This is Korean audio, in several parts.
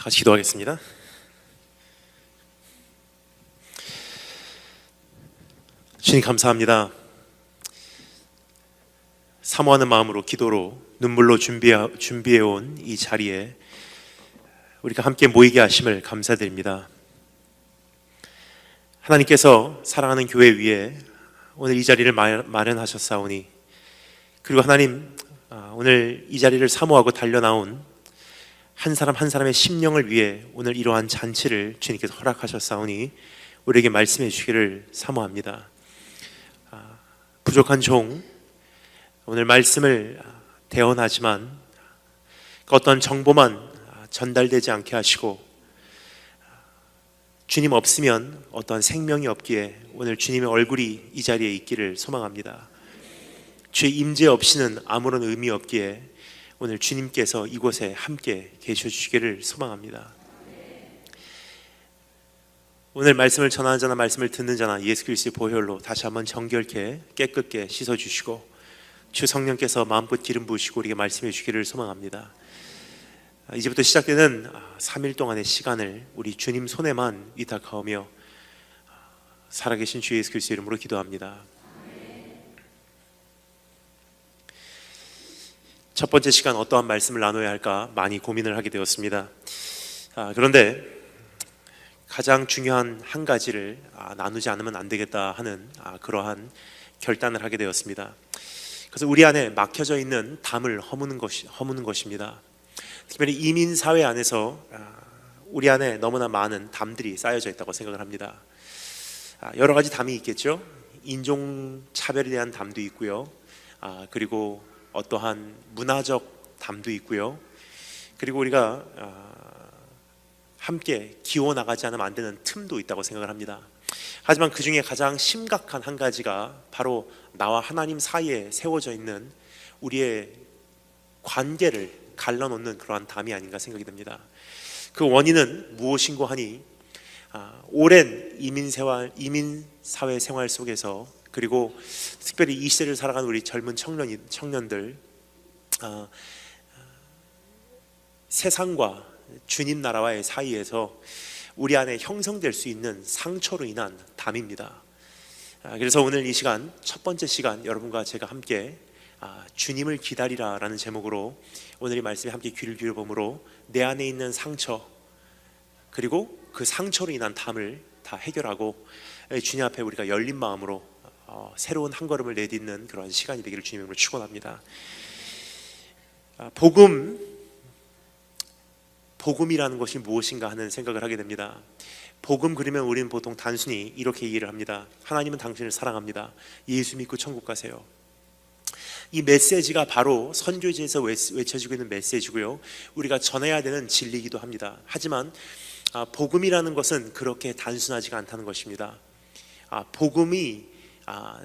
같이 기도하겠습니다. 주님 감사합니다. 사모하는 마음으로 기도로 눈물로 준비해온 이 자리에 우리가 함께 모이게 하심을 감사드립니다. 하나님께서 사랑하는 교회 위에 오늘 이 자리를 마련하셨사오니, 그리고 하나님 오늘 이 자리를 사모하고 달려나온 한 사람 한 사람의 심령을 위해 오늘 이러한 잔치를 주님께서 허락하셨사오니 우리에게 말씀해 주시기를 사모합니다. 부족한 종 오늘 말씀을 대언하지만 그 어떤 정보만 전달되지 않게 하시고, 주님 없으면 어떤 생명이 없기에 오늘 주님의 얼굴이 이 자리에 있기를 소망합니다. 주의 임재 없이는 아무런 의미 없기에 오늘 주님께서 이곳에 함께 계셔 주시기를 소망합니다. 오늘 말씀을 전하는 자나 말씀을 듣는 자나 예수 그리스도의 보혈로 다시 한번 정결케 깨끗게 씻어주시고 주 성령께서 마음껏 기름 부으시고 우리에게 말씀해 주시기를 소망합니다. 이제부터 시작되는 3일 동안의 시간을 우리 주님 손에만 위탁하오며 살아계신 주 예수 그리스도의 이름으로 기도합니다. 첫 번째 시간 어떠한 말씀을 나눠야 할까 많이 고민을 하게 되었습니다. 그런데 가장 중요한 한 가지를 나누지 않으면 안 되겠다 하는 그러한 결단을 하게 되었습니다. 그래서 우리 안에 막혀져 있는 담을 허무는 것입니다. 특별히 이민 사회 안에서 우리 안에 너무나 많은 담들이 쌓여져 있다고 생각을 합니다. 여러 가지 담이 있겠죠. 인종 차별에 대한 담도 있고요. 그리고 어떠한 문화적 담도 있고요. 그리고 우리가 함께 기워 나가지 않으면 안 되는 틈도 있다고 생각을 합니다. 하지만 그 중에 가장 심각한 한 가지가 바로 나와 하나님 사이에 세워져 있는 우리의 관계를 갈라놓는 그러한 담이 아닌가 생각이 듭니다. 그 원인은 무엇인고 하니 오랜 이민 사회 생활 속에서, 그리고 특별히 이 시대를 살아가는 우리 젊은 청년들, 세상과 주님 나라와의 사이에서 우리 안에 형성될 수 있는 상처로 인한 담입니다. 그래서 오늘 이 시간, 첫 번째 시간, 여러분과 제가 함께 주님을 기다리라 라는 제목으로 오늘 이 말씀에 함께 귀를 기울여보므로 내 안에 있는 상처, 그리고 그 상처로 인한 담을 다 해결하고 주님 앞에 우리가 열린 마음으로 새로운 한 걸음을 내딛는 그런 시간이 되기를 주님으로 축원합니다. 복음이라는 것이 무엇인가 하는 생각을 하게 됩니다. 복음 그러면 우리는 보통 단순히 이렇게 이해를 합니다. 하나님은 당신을 사랑합니다. 예수 믿고 천국 가세요. 이 메시지가 바로 선교지에서 외쳐지고 있는 메시지고요. 우리가 전해야 되는 진리이기도 합니다. 하지만 복음이라는 것은 그렇게 단순하지가 않다는 것입니다. 복음이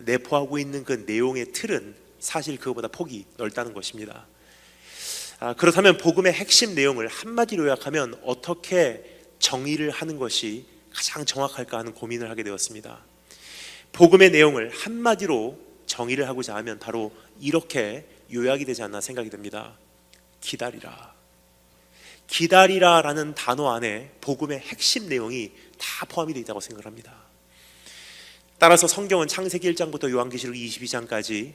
내포하고 있는 그 내용의 틀은 사실 그것보다 폭이 넓다는 것입니다. 그렇다면 복음의 핵심 내용을 한마디로 요약하면 어떻게 정의를 하는 것이 가장 정확할까 하는 고민을 하게 되었습니다. 복음의 내용을 한마디로 정의를 하고자 하면 바로 이렇게 요약이 되지 않나 생각이 듭니다. 기다리라. 기다리라라는 단어 안에 복음의 핵심 내용이 다 포함이 되어 있다고 생각을 합니다. 따라서 성경은 창세기 1장부터 요한계시록 22장까지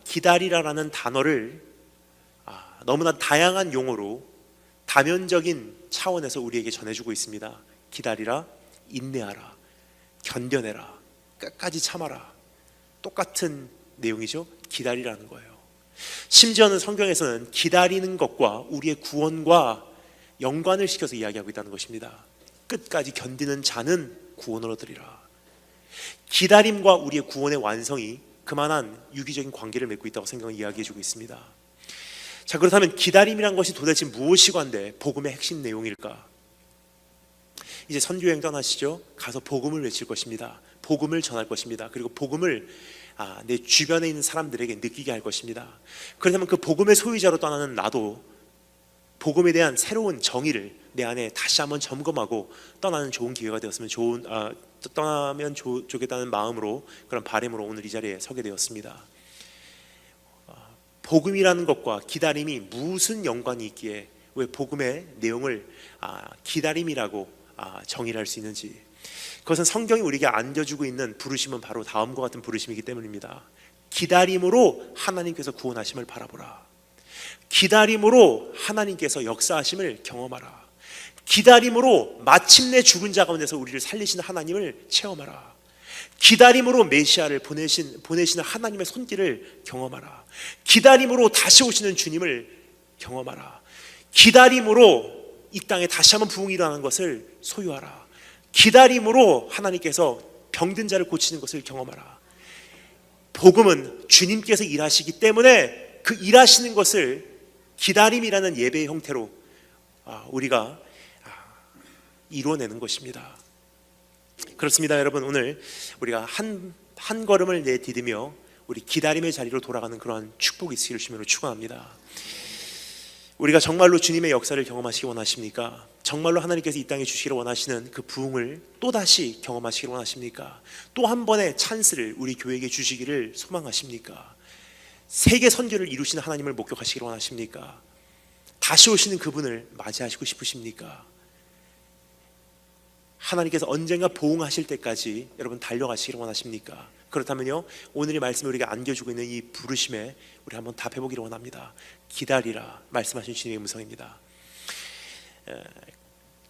기다리라라는 단어를 너무나 다양한 용어로 다면적인 차원에서 우리에게 전해주고 있습니다. 기다리라, 인내하라, 견뎌내라, 끝까지 참아라. 똑같은 내용이죠. 기다리라는 거예요. 심지어는 성경에서는 기다리는 것과 우리의 구원과 연관을 시켜서 이야기하고 있다는 것입니다. 끝까지 견디는 자는 구원을 얻으리라. 기다림과 우리의 구원의 완성이 그만한 유기적인 관계를 맺고 있다고 생각을 이야기해주고 있습니다. 자, 그렇다면 기다림이란 것이 도대체 무엇이건데 복음의 핵심 내용일까? 이제 선교여행 떠나시죠. 가서 복음을 외칠 것입니다. 복음을 전할 것입니다. 그리고 복음을 내 주변에 있는 사람들에게 느끼게 할 것입니다. 그렇다면 그 복음의 소유자로 떠나는 나도 복음에 대한 새로운 정의를 내 안에 다시 한번 점검하고 떠나는 좋은 기회가 되었으면 떠나면 좋겠다는 마음으로, 그런 바람으로 오늘 이 자리에 서게 되었습니다. 복음이라는 것과 기다림이 무슨 연관이 있기에 왜 복음의 내용을 기다림이라고 정의를 할 수 있는지, 그것은 성경이 우리에게 안겨주고 있는 부르심은 바로 다음과 같은 부르심이기 때문입니다. 기다림으로 하나님께서 구원하심을 바라보라. 기다림으로 하나님께서 역사하심을 경험하라. 기다림으로 마침내 죽은 자 가운데서 우리를 살리시는 하나님을 체험하라. 기다림으로 메시아를 보내시는 하나님의 손길을 경험하라. 기다림으로 다시 오시는 주님을 경험하라. 기다림으로 이 땅에 다시 한번 부흥이 일어나는 것을 소유하라. 기다림으로 하나님께서 병든 자를 고치는 것을 경험하라. 복음은 주님께서 일하시기 때문에 그 일하시는 것을 기다림이라는 예배의 형태로 우리가 이루어내는 것입니다. 그렇습니다, 여러분. 오늘 우리가 한 걸음을 내디디며 우리 기다림의 자리로 돌아가는 그러한 축복이 있으기를 주님으로 축원합니다. 우리가 정말로 주님의 역사를 경험하시기 원하십니까? 정말로 하나님께서 이 땅에 주시기를 원하시는 그 부흥을 또다시 경험하시기를 원하십니까? 또 한 번의 찬스를 우리 교회에게 주시기를 소망하십니까? 세계 선교를 이루시는 하나님을 목격하시기를 원하십니까? 다시 오시는 그분을 맞이하시고 싶으십니까? 하나님께서 언젠가 보응하실 때까지 여러분 달려가시기를 원하십니까? 그렇다면요, 오늘의 말씀이 우리가 안겨주고 있는 이 부르심에 우리 한번 답해보기를 원합니다. 기다리라 말씀하신 주님의 음성입니다.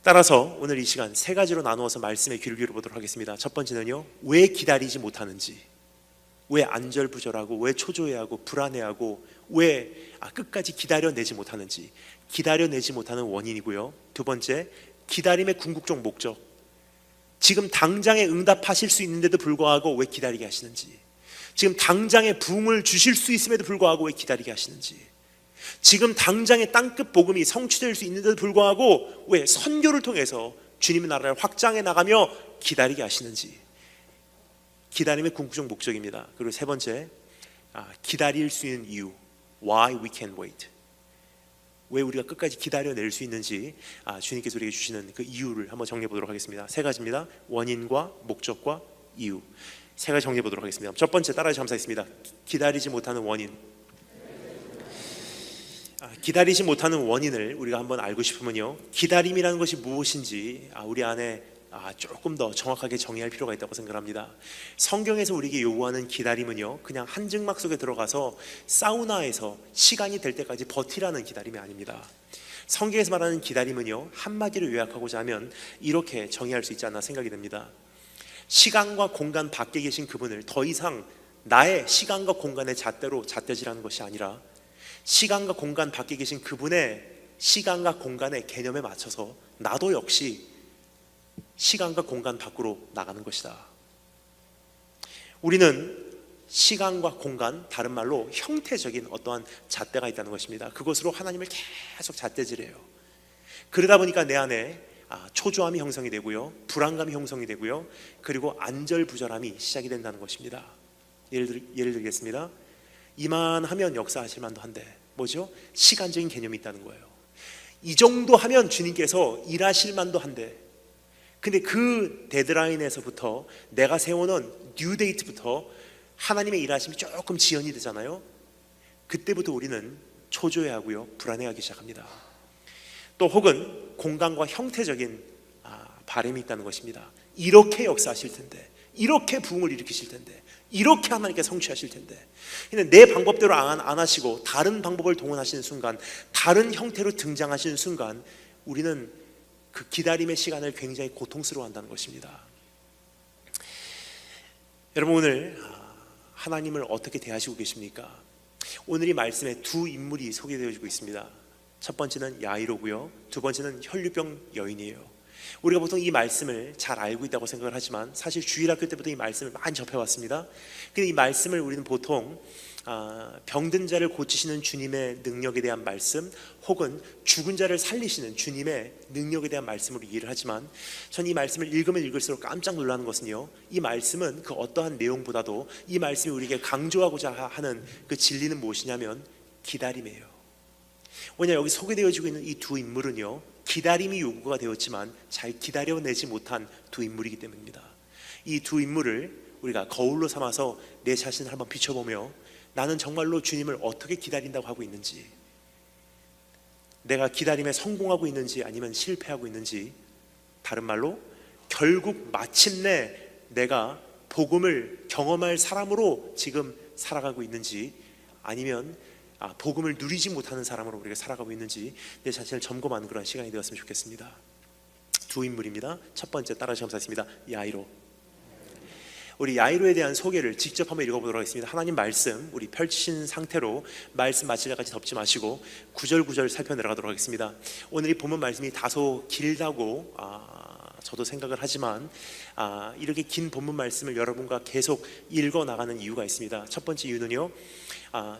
따라서 오늘 이 시간 세 가지로 나누어서 말씀에 귀를 기울여보도록 하겠습니다. 첫 번째는요, 왜 기다리지 못하는지, 왜 안절부절하고, 왜 초조해하고 불안해하고, 왜 끝까지 기다려내지 못하는지, 기다려내지 못하는 원인이고요. 두 번째, 기다림의 궁극적 목적, 지금 당장에 응답하실 수 있는데도 불구하고 왜 기다리게 하시는지, 지금 당장에 부흥을 주실 수 있음에도 불구하고 왜 기다리게 하시는지, 지금 당장에 땅끝 복음이 성취될 수 있는데도 불구하고 왜 선교를 통해서 주님의 나라를 확장해 나가며 기다리게 하시는지, 기다림의 궁극적 목적입니다. 그리고 세 번째, 기다릴 수 있는 이유, why we can wait, 왜 우리가 끝까지 기다려낼 수 있는지 주님께서 우리에게 주시는 그 이유를 한번 정리해 보도록 하겠습니다. 세 가지입니다. 원인과 목적과 이유, 세 가지 정리해 보도록 하겠습니다. 첫 번째, 따라서 감사했습니다. 기다리지 못하는 원인. 기다리지 못하는 원인을 우리가 한번 알고 싶으면요, 기다림이라는 것이 무엇인지 우리 안에 조금 더 정확하게 정의할 필요가 있다고 생각합니다. 성경에서 우리에게 요구하는 기다림은요, 그냥 한증막 속에 들어가서 사우나에서 시간이 될 때까지 버티라는 기다림이 아닙니다. 성경에서 말하는 기다림은요, 한마디로 요약하고자 하면 이렇게 정의할 수 있지 않나 생각이 됩니다. 시간과 공간 밖에 계신 그분을 더 이상 나의 시간과 공간의 잣대로 잣대질하는 것이 아니라 시간과 공간 밖에 계신 그분의 시간과 공간의 개념에 맞춰서 나도 역시 시간과 공간 밖으로 나가는 것이다. 우리는 시간과 공간, 다른 말로 형태적인 어떠한 잣대가 있다는 것입니다. 그것으로 하나님을 계속 잣대질해요. 그러다 보니까 내 안에 초조함이 형성이 되고요, 불안감이 형성이 되고요, 그리고 안절부절함이 시작이 된다는 것입니다. 예를 들겠습니다. 이만하면 역사하실 만도 한데, 뭐죠? 시간적인 개념이 있다는 거예요. 이 정도 하면 주님께서 일하실 만도 한데, 근데 그 데드라인에서부터 내가 세워놓은 뉴데이트부터 하나님의 일하심이 조금 지연이 되잖아요. 그때부터 우리는 초조해하고요, 불안해하기 시작합니다. 또 혹은 공간과 형태적인 바람이 있다는 것입니다. 이렇게 역사하실 텐데, 이렇게 부흥을 일으키실 텐데, 이렇게 하나님께 성취하실 텐데, 근데 내 방법대로 안 하시고 다른 방법을 동원하시는 순간, 다른 형태로 등장하시는 순간 우리는 그 기다림의 시간을 굉장히 고통스러워한다는 것입니다. 여러분, 오늘 하나님을 어떻게 대하시고 계십니까? 오늘 이 말씀에 두 인물이 소개되어지고 있습니다. 첫 번째는 야이로고요, 두 번째는 혈류병 여인이에요. 우리가 보통 이 말씀을 잘 알고 있다고 생각을 하지만 사실 주일학교 때부터 이 말씀을 많이 접해왔습니다. 근데 이 말씀을 우리는 보통 병든 자를 고치시는 주님의 능력에 대한 말씀, 혹은 죽은 자를 살리시는 주님의 능력에 대한 말씀으로 이해를 하지만, 전 이 말씀을 읽으면 읽을수록 깜짝 놀라는 것은요, 이 말씀은 그 어떠한 내용보다도 이 말씀이 우리에게 강조하고자 하는 그 진리는 무엇이냐면 기다림이에요. 왜냐, 여기 소개되어지고 있는 이 두 인물은요, 기다림이 요구가 되었지만 잘 기다려내지 못한 두 인물이기 때문입니다. 이 두 인물을 우리가 거울로 삼아서 내 자신을 한번 비춰보며 나는 정말로 주님을 어떻게 기다린다고 하고 있는지, 내가 기다림에 성공하고 있는지 아니면 실패하고 있는지, 다른 말로 결국 마침내 내가 복음을 경험할 사람으로 지금 살아가고 있는지, 아니면 복음을 누리지 못하는 사람으로 우리가 살아가고 있는지 내 자신을 점검하는 그런 시간이 되었으면 좋겠습니다. 두 인물입니다. 첫 번째, 따라서 감사했습니다. 야이로. 우리 야이로에 대한 소개를 직접 한번 읽어보도록 하겠습니다. 하나님 말씀 우리 펼친 상태로 말씀 마칠 때까지 덮지 마시고 구절구절 살펴내려가도록 하겠습니다. 오늘 이 본문 말씀이 다소 길다고 저도 생각을 하지만 이렇게 긴 본문 말씀을 여러분과 계속 읽어나가는 이유가 있습니다. 첫 번째 이유는요,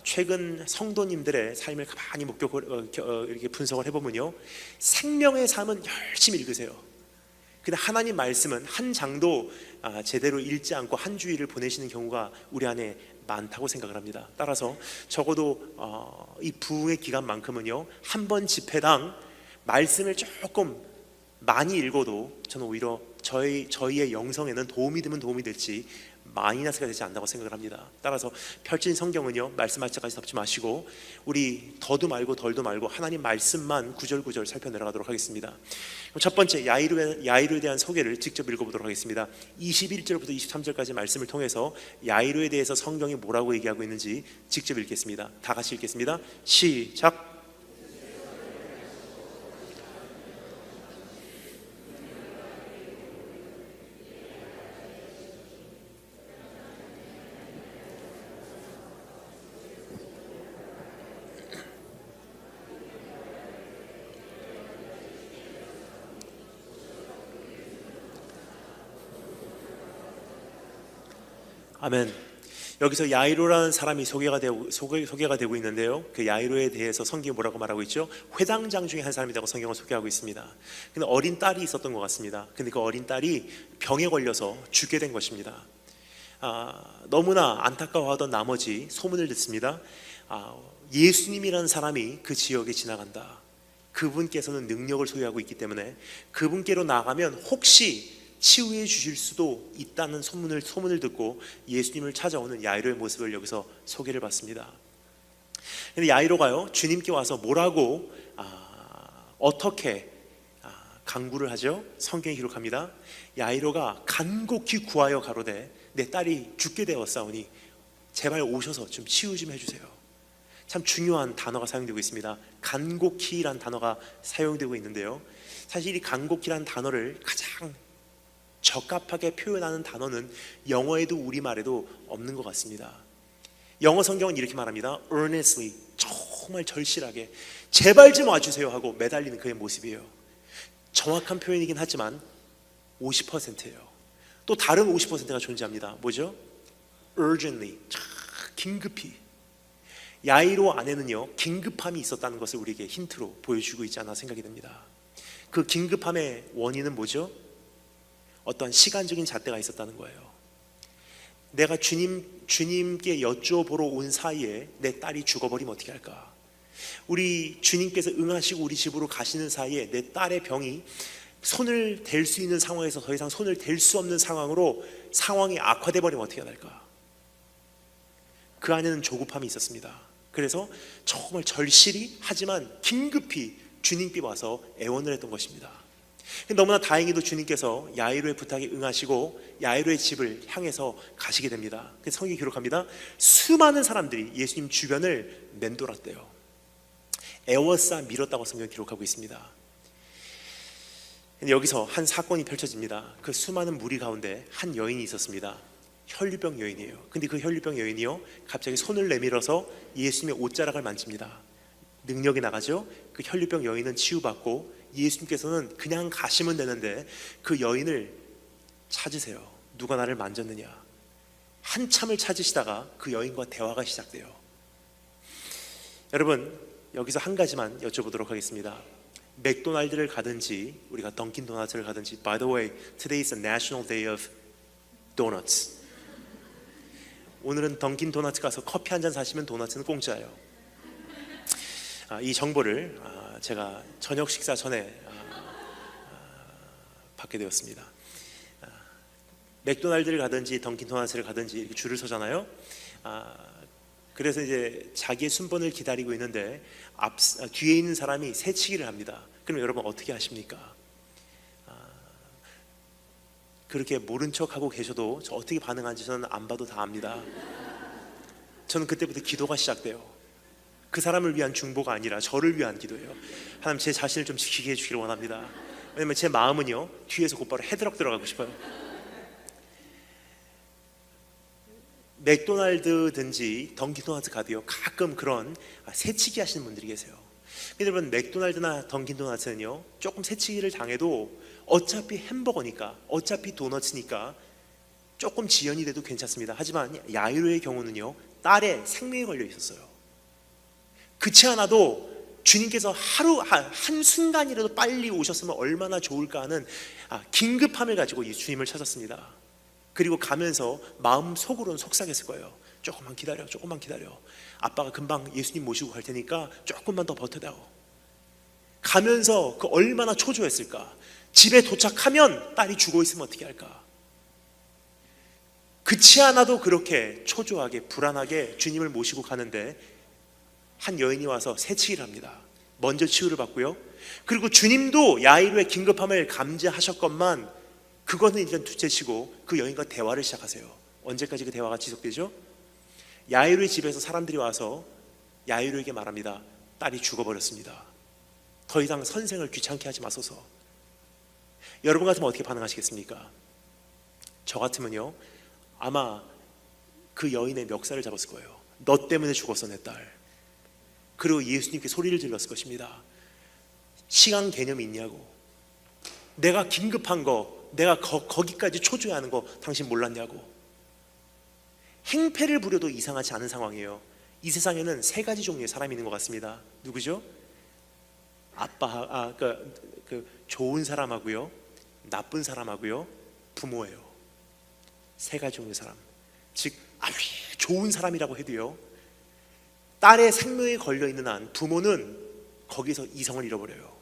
최근 성도님들의 삶을 가만히 이렇게 분석을 해보면요, 생명의 삶은 열심히 읽으세요. 근데 하나님 말씀은 한 장도 제대로 읽지 않고 한 주일을 보내시는 경우가 우리 안에 많다고 생각을 합니다. 따라서 적어도 이 부흥의 기간만큼은요, 한 번 집회당 말씀을 조금 많이 읽어도 저는 오히려 저희의 영성에는 도움이 되면 도움이 될지 마이너스가 되지 않는다고 생각을 합니다. 따라서 펼친 성경은요, 말씀할 때까지 덮지 마시고 우리 더도 말고 덜도 말고 하나님 말씀만 구절구절 살펴내려가도록 하겠습니다. 그럼 첫 번째, 야이로에 대한 소개를 직접 읽어보도록 하겠습니다. 21절부터 23절까지 말씀을 통해서 야이로에 대해서 성경이 뭐라고 얘기하고 있는지 직접 읽겠습니다. 다 같이 읽겠습니다. 시작. 아멘. 여기서 야이로라는 사람이 소개가 되고 있는데요, 그 야이로에 대해서 성경이 뭐라고 말하고 있죠? 회당장 중에 한 사람이라고 성경을 소개하고 있습니다. 근데 어린 딸이 있었던 것 같습니다. 근데 그 어린 딸이 병에 걸려서 죽게 된 것입니다. 너무나 안타까워하던 나머지 소문을 듣습니다. 예수님이라는 사람이 그 지역에 지나간다. 그분께서는 능력을 소유하고 있기 때문에 그분께로 나가면 혹시 치유해 주실 수도 있다는 소문을 듣고 예수님을 찾아오는 야이로의 모습을 여기서 소개를 받습니다. 근데 야이로가요, 주님께 와서 뭐라고 어떻게 간구를 하죠? 성경이 기록합니다. 야이로가 간곡히 구하여 가로되 내 딸이 죽게 되었사오니 제발 오셔서 좀 치유 좀 해주세요. 참 중요한 단어가 사용되고 있습니다. 간곡히란 단어가 사용되고 있는데요, 사실 이 간곡히란 단어를 가장 적합하게 표현하는 단어는 영어에도 우리말에도 없는 것 같습니다. 영어 성경은 이렇게 말합니다. earnestly, 정말 절실하게 제발 좀 와주세요 하고 매달리는 그의 모습이에요. 정확한 표현이긴 하지만 50%예요. 또 다른 50%가 존재합니다. 뭐죠? urgently, 긴급히. 야이로 안에는요, 긴급함이 있었다는 것을 우리에게 힌트로 보여주고 있지 않나 생각이 됩니다. 그 긴급함의 원인은 뭐죠? 어떤 시간적인 잣대가 있었다는 거예요. 내가 주님께 여쭤보러 온 사이에 내 딸이 죽어버리면 어떻게 할까? 우리 주님께서 응하시고 우리 집으로 가시는 사이에 내 딸의 병이 손을 댈 수 있는 상황에서 더 이상 손을 댈 수 없는 상황이 악화돼 버리면 어떻게 할까? 그 안에는 조급함이 있었습니다. 그래서 정말 절실히 하지만 긴급히 주님께 와서 애원을 했던 것입니다. 너무나 다행히도 주님께서 야이로의 부탁에 응하시고 야이로의 집을 향해서 가시게 됩니다. 그래서 성경이 기록합니다. 수많은 사람들이 예수님 주변을 맴돌았대요. 애워싸 밀었다고 성경이 기록하고 있습니다. 여기서 한 사건이 펼쳐집니다. 그 수많은 무리 가운데 한 여인이 있었습니다. 혈류병 여인이에요. 근데 그 혈류병 여인이요, 갑자기 손을 내밀어서 예수님의 옷자락을 만집니다. 능력이 나가죠. 그 혈류병 여인은 치유받고 예수님께서는 그냥 가시면 되는데 그 여인을 찾으세요. 누가 나를 만졌느냐? 한참을 찾으시다가 그 여인과 대화가 시작돼요. 여러분, 여기서 한 가지만 여쭤보도록 하겠습니다. 맥도날드를 가든지 우리가 던킨 도너츠를 가든지, by the way, today is a national day of donuts. 오늘은 던킨 도너츠 가서 커피 한 잔 사시면 도너츠는 공짜예요. 이 정보를 제가 저녁 식사 전에 받게 되었습니다. 맥도날드를 가든지 던킨 도너츠를 가든지 이렇게 줄을 서잖아요. 그래서 이제 자기의 순번을 기다리고 있는데 뒤에 있는 사람이 새치기를 합니다. 그럼 여러분 어떻게 하십니까? 그렇게 모른 척하고 계셔도 저 어떻게 반응하는지 저는 안 봐도 다 압니다. 저는 그때부터 기도가 시작돼요. 그 사람을 위한 중보가 아니라 저를 위한 기도예요. 하나님, 제 자신을 좀 지키게 해주기를 원합니다. 왜냐면 제 마음은요, 뒤에서 곧바로 헤드락 들어가고 싶어요. 맥도날드든지 던킨도너츠 가도요, 가끔 그런 새치기 하시는 분들이 계세요. 근데 여러분, 맥도날드나 던킨도너츠는요, 조금 새치기를 당해도 어차피 햄버거니까, 어차피 도너츠니까 조금 지연이 돼도 괜찮습니다. 하지만 야이로의 경우는요, 딸의 생명이 걸려 있었어요. 그렇지 않아도 주님께서 하루 한 순간이라도 빨리 오셨으면 얼마나 좋을까 하는 긴급함을 가지고 이 주님을 찾았습니다. 그리고 가면서 마음속으로는 속삭였을 거예요. 조금만 기다려, 조금만 기다려. 아빠가 금방 예수님 모시고 갈 테니까 조금만 더 버텨다오. 가면서 그 얼마나 초조했을까. 집에 도착하면 딸이 죽어 있으면 어떻게 할까. 그렇지 않아도 그렇게 초조하게 불안하게 주님을 모시고 가는데 한 여인이 와서 새치기를 합니다. 먼저 치유를 받고요. 그리고 주님도 야이로의 긴급함을 감지하셨건만 그거는 일단 둘째치고 그 여인과 대화를 시작하세요. 언제까지 그 대화가 지속되죠? 야이로의 집에서 사람들이 와서 야이로에게 말합니다. 딸이 죽어버렸습니다. 더 이상 선생을 귀찮게 하지 마소서. 여러분 같으면 어떻게 반응하시겠습니까? 저 같으면요, 아마 그 여인의 멱살을 잡았을 거예요. 너 때문에 죽었어, 내 딸. 그리고 예수님께 소리를 질렀을 것입니다. 시간 개념이 있냐고. 내가 긴급한 거, 내가 거기까지 초조해하는 거 당신 몰랐냐고. 행패를 부려도 이상하지 않은 상황이에요. 이 세상에는 세 가지 종류의 사람이 있는 것 같습니다. 누구죠? 그 좋은 사람하고요, 나쁜 사람하고요, 부모예요. 세 가지 종류의 사람. 즉 아무리 좋은 사람이라고 해도요, 딸의 생명이 걸려있는 한 부모는 거기서 이성을 잃어버려요.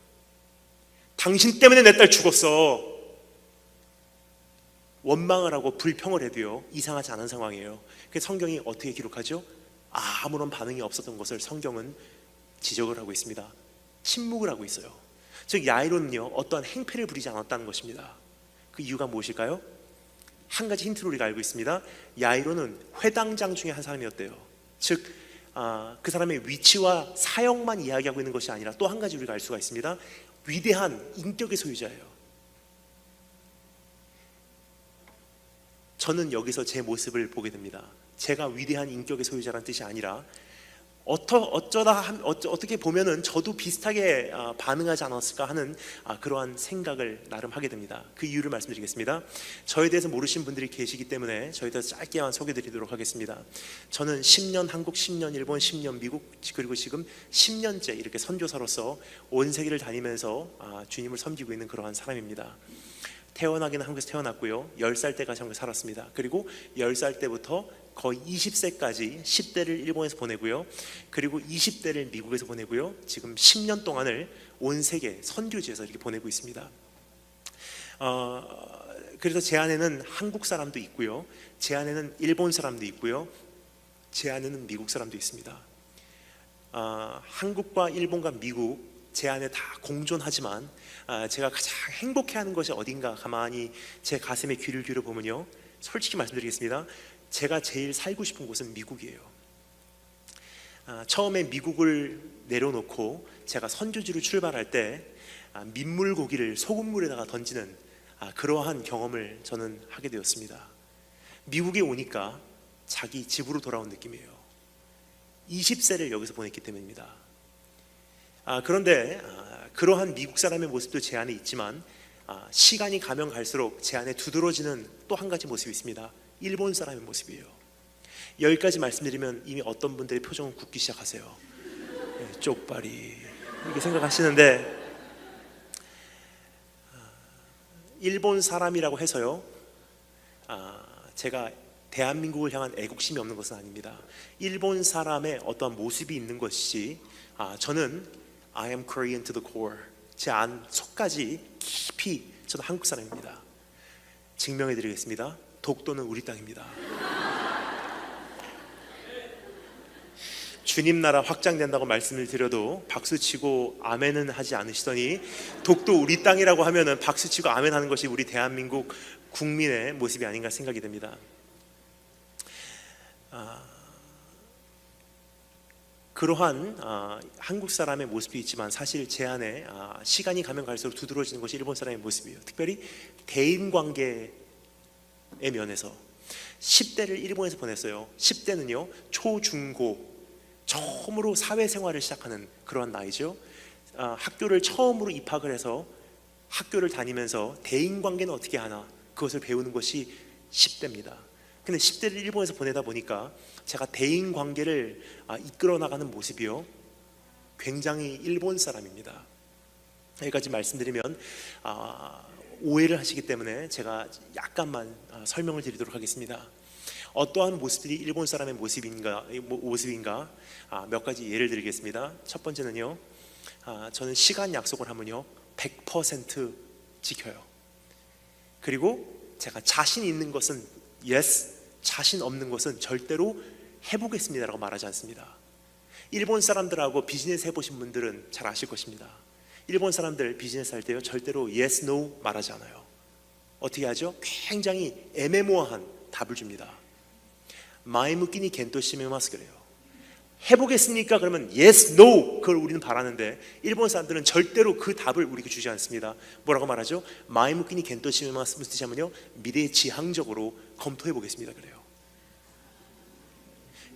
당신 때문에 내 딸 죽었어. 원망을 하고 불평을 해도요, 이상하지 않은 상황이에요. 그래서 성경이 어떻게 기록하죠? 아무런 반응이 없었던 것을 성경은 지적을 하고 있습니다. 침묵을 하고 있어요. 즉 야이로는요, 어떠한 행패를 부리지 않았다는 것입니다. 그 이유가 무엇일까요? 한 가지 힌트를 우리가 알고 있습니다. 야이로는 회당장 중에 한 사람이었대요. 즉 그 사람의 위치와 사역만 이야기하고 있는 것이 아니라 또 한 가지 우리가 알 수가 있습니다. 위대한 인격의 소유자예요. 저는 여기서 제 모습을 보게 됩니다. 제가 위대한 인격의 소유자라는 뜻이 아니라 어떻게 보면은 저도 비슷하게 반응하지 않았을까 하는 그러한 생각을 나름 하게 됩니다. 그 이유를 말씀드리겠습니다. 저에 대해서 모르신 분들이 계시기 때문에 저에 대해서 짧게만 소개드리도록 하겠습니다. 저는 10년 한국, 10년 일본, 10년 미국, 그리고 지금 10년째 이렇게 선교사로서 온 세계를 다니면서 주님을 섬기고 있는 그러한 사람입니다. 태어나기는 한국에서 태어났고요, 10살 때까지 한국에 살았습니다. 그리고 10살 때부터 거의 20세까지 10대를 일본에서 보내고요, 그리고 20대를 미국에서 보내고요, 지금 10년 동안을 온 세계 선교지에서 이렇게 보내고 있습니다. 그래서 제 안에는 한국 사람도 있고요, 제 안에는 일본 사람도 있고요, 제 안에는 미국 사람도 있습니다. 한국과 일본과 미국 제 안에 다 공존하지만 제가 가장 행복해하는 것이 어딘가 가만히 제 가슴에 귀를 기울여 보면요, 솔직히 말씀드리겠습니다. 제가 제일 살고 싶은 곳은 미국이에요. 처음에 미국을 내려놓고 제가 선교지로 출발할 때 민물고기를 소금물에다가 던지는 그러한 경험을 저는 하게 되었습니다. 미국에 오니까 자기 집으로 돌아온 느낌이에요. 20세를 여기서 보냈기 때문입니다. 그런데 그러한 미국 사람의 모습도 제 안에 있지만 시간이 가면 갈수록 제 안에 두드러지는 또 한 가지 모습이 있습니다. 일본 사람의 모습이에요. 여기까지 말씀드리면 이미 어떤 분들의 표정은 굳기 시작하세요. 쪽발이 이렇게 생각하시는데, 일본 사람이라고 해서요, 제가 대한민국을 향한 애국심이 없는 것은 아닙니다. 일본 사람의 어떠한 모습이 있는 것이 저는 I am Korean to the core, 제 안 속까지 깊이 저도 한국 사람입니다. 증명해 드리겠습니다. 독도는 우리 땅입니다. 주님 나라 확장된다고 말씀을 드려도 박수치고 아멘은 하지 않으시더니 독도 우리 땅이라고 하면은 박수치고 아멘하는 것이 우리 대한민국 국민의 모습이 아닌가 생각이 됩니다. 그러한 한국 사람의 모습도 있지만 사실 제 안에 시간이 가면 갈수록 두드러지는 것이 일본 사람의 모습이에요. 특별히 대인관계의 면에서 10대를 일본에서 보냈어요. 10대는요 초중고 처음으로 사회생활을 시작하는 그러한 나이죠. 학교를 처음으로 입학을 해서 학교를 다니면서 대인관계는 어떻게 하나 그것을 배우는 것이 10대입니다. 근데 10대를 일본에서 보내다 보니까 제가 대인관계를 이끌어 나가는 모습이요 굉장히 일본 사람입니다. 여기까지 말씀드리면 오해를 하시기 때문에 제가 약간만 설명을 드리도록 하겠습니다. 어떠한 모습들이 일본 사람의 모습인가 몇 가지 예를 드리겠습니다. 첫 번째는요, 저는 시간 약속을 하면요 100% 지켜요. 그리고 제가 자신 있는 것은 yes, 자신 없는 것은 절대로 해보겠습니다라고 말하지 않습니다. 일본 사람들하고 비즈니스 해보신 분들은 잘 아실 것입니다. 일본 사람들 비즈니스 할 때요 절대로 yes, no 말하지 않아요. 어떻게 하죠? 굉장히 애매모호한 답을 줍니다. 마이무키니 겐토 시메마스 그래요. 해보겠습니까? 그러면 yes, no 그걸 우리는 바라는데 일본 사람들은 절대로 그 답을 우리에게 주지 않습니다. 뭐라고 말하죠? 마이무키니 겐토 시메마스 무슨 뜻이냐면요 미래지향적으로 검토해보겠습니다 그래요.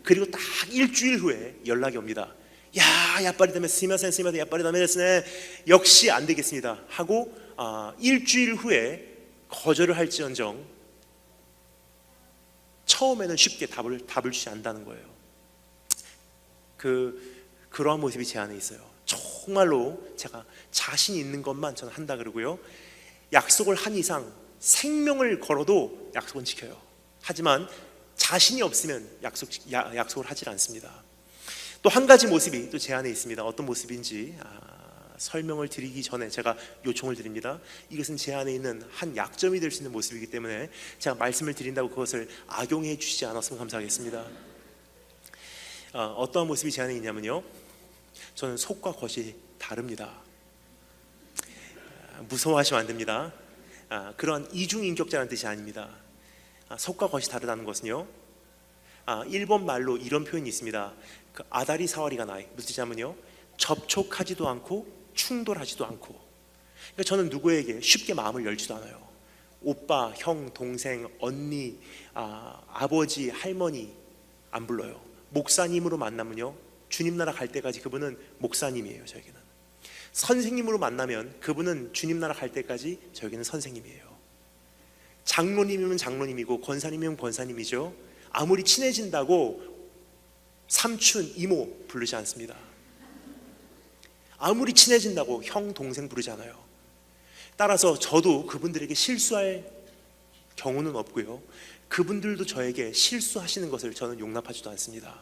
그리고 딱 일주일 후에 연락이 옵니다. 야, 야빨리 다메 스미마센 스미마센 야빨리 다메 데스네. 역시 안 되겠습니다 하고 일주일 후에 거절을 할지언정 처음에는 쉽게 답을 주지 않는다는 거예요. 그러한 모습이 제 안에 있어요. 정말로 제가 자신 있는 것만 저는 한다 그러고요. 약속을 한 이상 생명을 걸어도 약속은 지켜요. 하지만 자신이 없으면 약속을 하질 않습니다. 또 한 가지 모습이 또 제 안에 있습니다. 어떤 모습인지 설명을 드리기 전에 제가 요청을 드립니다. 이것은 제 안에 있는 한 약점이 될 수 있는 모습이기 때문에 제가 말씀을 드린다고 그것을 악용해 주시지 않았으면 감사하겠습니다. 어떠한 모습이 제 안에 있냐면요, 저는 속과 겉이 다릅니다. 무서워하시면 안 됩니다. 그러한 이중인격자라는 뜻이 아닙니다. 속과 겉이 다르다는 것은요, 일본 말로 이런 표현이 있습니다. 그 아다리 사와리가 나이, 무슨 뜻이냐면요 접촉하지도 않고 충돌하지도 않고. 그러니까 저는 누구에게 쉽게 마음을 열지도 않아요. 오빠, 형, 동생, 언니, 아버지, 할머니 안 불러요. 목사님으로 만나면요 주님 나라 갈 때까지 그분은 목사님이에요. 저에게는 선생님으로 만나면 그분은 주님 나라 갈 때까지 저에게는 선생님이에요. 장로님이면 장로님이고 권사님이면 권사님이죠. 아무리 친해진다고 삼촌, 이모 부르지 않습니다. 아무리 친해진다고 형, 동생 부르지 않아요. 따라서 저도 그분들에게 실수할 경우는 없고요, 그분들도 저에게 실수하시는 것을 저는 용납하지도 않습니다.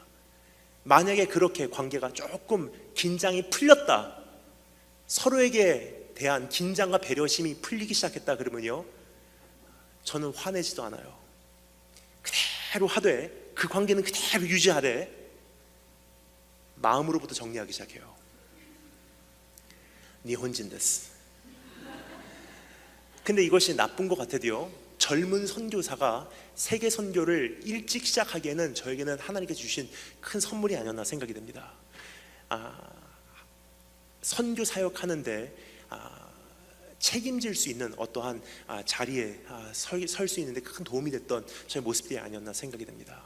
만약에 그렇게 관계가 조금 긴장이 풀렸다, 서로에게 대한 긴장과 배려심이 풀리기 시작했다 그러면요 저는 화내지도 않아요. 그대로 하되, 그 관계는 그대로 유지하되 마음으로부터 정리하기 시작해요. 니혼진 데스. 근데 이것이 나쁜 것 같아도요, 젊은 선교사가 세계 선교를 일찍 시작하기에는 저에게는 하나님께서 주신 큰 선물이 아니었나 생각이 됩니다. 선교 사역하는데 책임질 수 있는 어떠한 자리에 설 수 있는데 큰 도움이 됐던 저의 모습들이 아니었나 생각이 됩니다.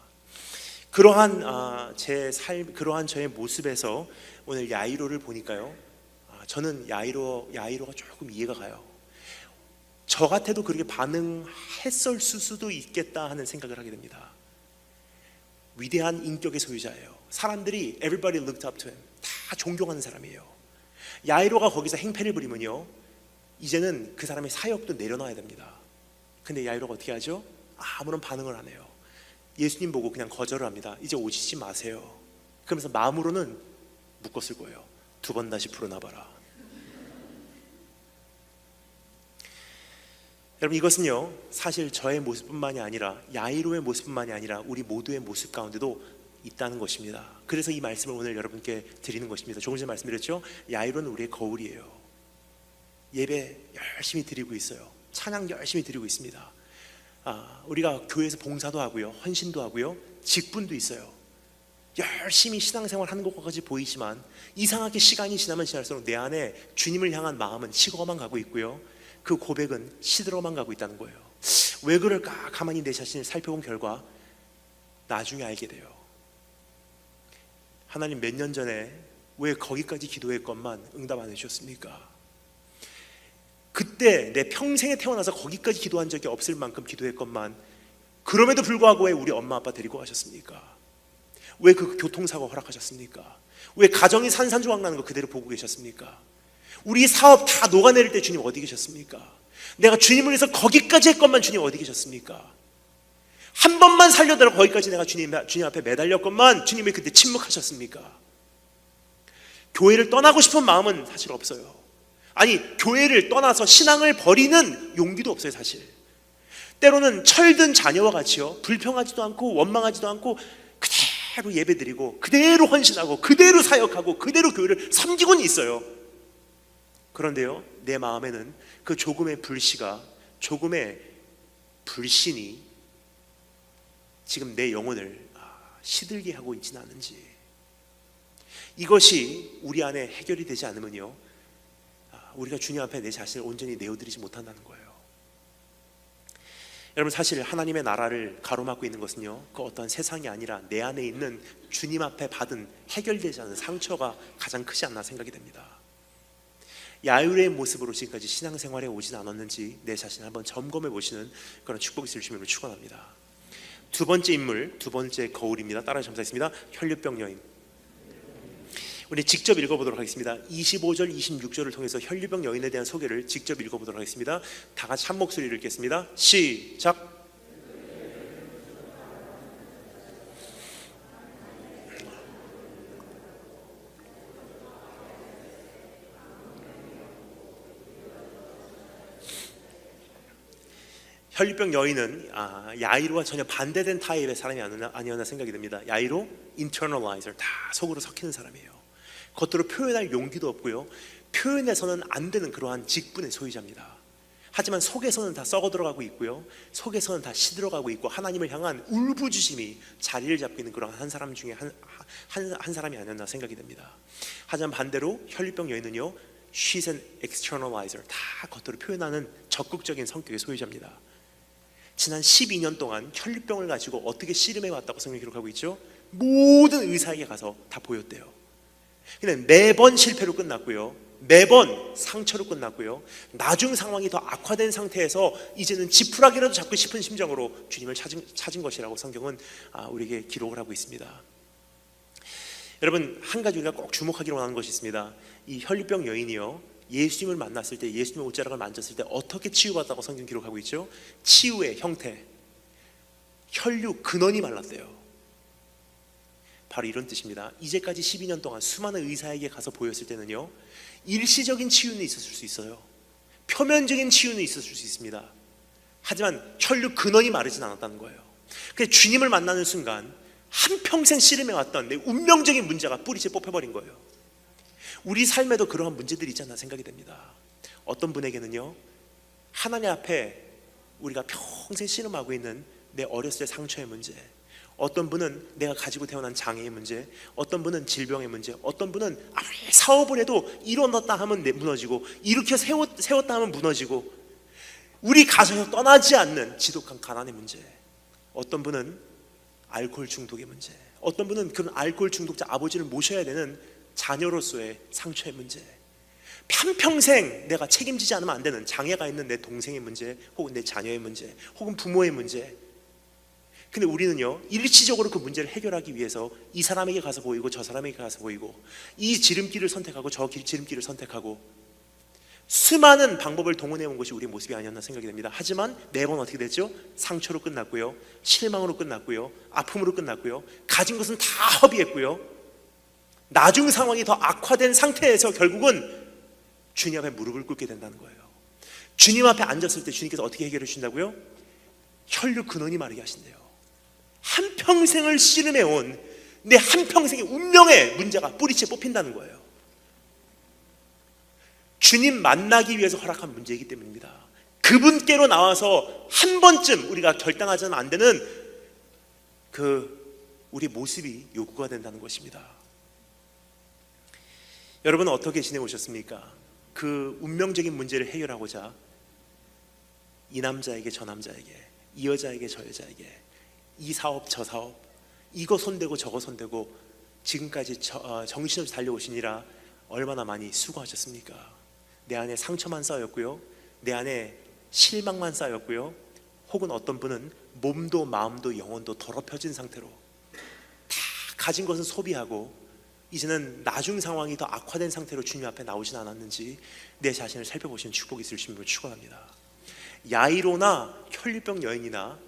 그러한 그러한 저의 모습에서 오늘 야이로를 보니까요, 저는 야이로가 조금 이해가 가요. 저 같아도 그렇게 반응했을 수도 있겠다 하는 생각을 하게 됩니다. 위대한 인격의 소유자예요. 사람들이 everybody looked up to him. 다 존경하는 사람이에요. 야이로가 거기서 행패를 부리면요 이제는 그 사람의 사역도 내려놔야 됩니다. 근데 야이로가 어떻게 하죠? 아무런 반응을 안 해요. 예수님 보고 그냥 거절을 합니다. 이제 오시지 마세요. 그러면서 마음으로는 묶었을 거예요. 2번 다시 불어나봐라. 여러분, 이것은요 사실 저의 모습뿐만이 아니라 야이로의 모습뿐만이 아니라 우리 모두의 모습 가운데도 있다는 것입니다. 그래서 이 말씀을 오늘 여러분께 드리는 것입니다. 조금 전에 말씀드렸죠? 야이로는 우리의 거울이에요. 예배 열심히 드리고 있어요. 찬양 열심히 드리고 있습니다. 우리가 교회에서 봉사도 하고요, 헌신도 하고요, 직분도 있어요. 열심히 신앙생활 하는 것까지 보이지만 이상하게 시간이 지나면 지날수록 내 안에 주님을 향한 마음은 식어만 가고 있고요, 그 고백은 시들어만 가고 있다는 거예요. 왜 그럴까? 가만히 내 자신을 살펴본 결과 나중에 알게 돼요. 하나님, 몇 년 전에 왜 거기까지 기도했건만 응답 안 해주셨습니까? 그때 내 평생에 태어나서 거기까지 기도한 적이 없을 만큼 기도했건만 그럼에도 불구하고 왜 우리 엄마 아빠 데리고 가셨습니까? 왜 그 교통사고 허락하셨습니까? 왜 가정이 산산조각 나는 거 그대로 보고 계셨습니까? 우리 사업 다 녹아내릴 때 주님 어디 계셨습니까? 내가 주님을 위해서 거기까지 했건만 주님 어디 계셨습니까? 한 번만 살려달라고 거기까지 내가 주님 앞에 매달렸건만 주님 왜 그때 침묵하셨습니까? 교회를 떠나고 싶은 마음은 사실 없어요. 아니, 교회를 떠나서 신앙을 버리는 용기도 없어요. 사실 때로는 철든 자녀와 같이요, 불평하지도 않고 원망하지도 않고 그대로 예배드리고 그대로 헌신하고 그대로 사역하고 그대로 교회를 섬기고는 있어요. 그런데요, 내 마음에는 그 조금의 불씨가, 조금의 불신이 지금 내 영혼을 시들게 하고 있지는 않은지, 이것이 우리 안에 해결이 되지 않으면요, 우리가 주님 앞에 내 자신을 온전히 내어드리지 못한다는 거예요. 여러분, 사실 하나님의 나라를 가로막고 있는 것은요, 그 어떤 세상이 아니라 내 안에 있는 주님 앞에 받은 해결되지 않은 상처가 가장 크지 않나 생각이 됩니다. 야유의 모습으로 지금까지 신앙생활에 오진 않았는지 내 자신을 한번 점검해 보시는 그런 축복이 있을 주님을 축원합니다. 두 번째 인물, 두 번째 거울입니다. 따라 점사했습니다. 혈류병 여인. 우리 직접 읽어보도록 하겠습니다. 25절, 26절을 통해서 혈류병 여인에 대한 소개를 직접 읽어보도록 하겠습니다. 다 같이 한 목소리를 읽겠습니다. 시작. 혈류병 여인은 야이로와 전혀 반대된 타입의 사람이 아니었나 생각이 듭니다. 야이로, internalizer, 다 속으로 섞이는 사람이에요. 겉으로 표현할 용기도 없고요, 표현해서는 안 되는 그러한 직분의 소유자입니다. 하지만 속에서는 다 썩어 들어가고 있고요, 속에서는 다 시들어가고 있고 하나님을 향한 울부짖음이 자리를 잡고 있는 그런 한 사람 중에 한 사람이 아니었나 생각이 됩니다. 하지만 반대로 혈류병 여인은요, she's an externalizer, 다 겉으로 표현하는 적극적인 성격의 소유자입니다. 지난 12년 동안 혈류병을 가지고 어떻게 씨름해 왔다고 성경이 기록하고 있죠. 모든 의사에게 가서 다 보였대요. 근데 매번 실패로 끝났고요, 매번 상처로 끝났고요, 나중 상황이 더 악화된 상태에서 이제는 지푸라기라도 잡고 싶은 심정으로 주님을 찾은 것이라고 성경은 우리에게 기록을 하고 있습니다. 여러분, 한 가지 우리가 꼭 주목하기로 원하는 것이 있습니다. 이 혈류병 여인이요, 예수님을 만났을 때, 예수님의 옷자락을 만졌을 때 어떻게 치유받았다고 성경 기록하고 있죠. 치유의 형태, 혈류 근원이 말랐대요. 바로 이런 뜻입니다. 이제까지 12년 동안 수많은 의사에게 가서 보였을 때는요, 일시적인 치유는 있었을 수 있어요. 표면적인 치유는 있었을 수 있습니다. 하지만 혈류 근원이 마르진 않았다는 거예요. 그래서 주님을 만나는 순간 한평생 씨름해왔던 내 운명적인 문제가 뿌리째 뽑혀버린 거예요. 우리 삶에도 그러한 문제들이 있지 않나 생각이 됩니다. 어떤 분에게는요, 하나님 앞에 우리가 평생 씨름하고 있는 내 어렸을 때 상처의 문제, 어떤 분은 내가 가지고 태어난 장애의 문제, 어떤 분은 질병의 문제, 어떤 분은 아무리 사업을 해도 일어났다 하면 무너지고, 일으켜 세웠다 하면 무너지고, 우리 가정에서 떠나지 않는 지독한 가난의 문제, 어떤 분은 알코올 중독의 문제, 어떤 분은 그런 알코올 중독자 아버지를 모셔야 되는 자녀로서의 상처의 문제, 한평생 내가 책임지지 않으면 안 되는 장애가 있는 내 동생의 문제, 혹은 내 자녀의 문제, 혹은 부모의 문제. 근데 우리는요, 일시적으로 그 문제를 해결하기 위해서 이 사람에게 가서 보이고 저 사람에게 가서 보이고, 이 지름길을 선택하고 저 지름길을 선택하고, 수많은 방법을 동원해 온 것이 우리의 모습이 아니었나 생각이 됩니다. 하지만 매번 어떻게 됐죠? 상처로 끝났고요, 실망으로 끝났고요, 아픔으로 끝났고요, 가진 것은 다 허비했고요, 나중 상황이 더 악화된 상태에서 결국은 주님 앞에 무릎을 꿇게 된다는 거예요. 주님 앞에 앉았을 때 주님께서 어떻게 해결해 주신다고요? 혈류 근원이 마르게 하신대요. 한평생을 씨름해온 내 한평생의 운명의 문제가 뿌리채 뽑힌다는 거예요. 주님 만나기 위해서 허락한 문제이기 때문입니다. 그분께로 나와서 한 번쯤 우리가 결단하지는 안 되는 우리 모습이 요구가 된다는 것입니다. 여러분은 어떻게 지내오셨습니까? 그 운명적인 문제를 해결하고자 이 남자에게 저 남자에게, 이 여자에게 저 여자에게, 이 사업 저 사업, 이거 손대고 저거 손대고 지금까지 정신없이 달려오시니라 얼마나 많이 수고하셨습니까? 내 안에 상처만 쌓였고요, 내 안에 실망만 쌓였고요, 혹은 어떤 분은 몸도 마음도 영혼도 더럽혀진 상태로 다 가진 것은 소비하고 이제는 나중 상황이 더 악화된 상태로 주님 앞에 나오진 않았는지 내 자신을 살펴보시는 축복이 있을 주님을 축원합니다. 야이로나 혈류병 여인이나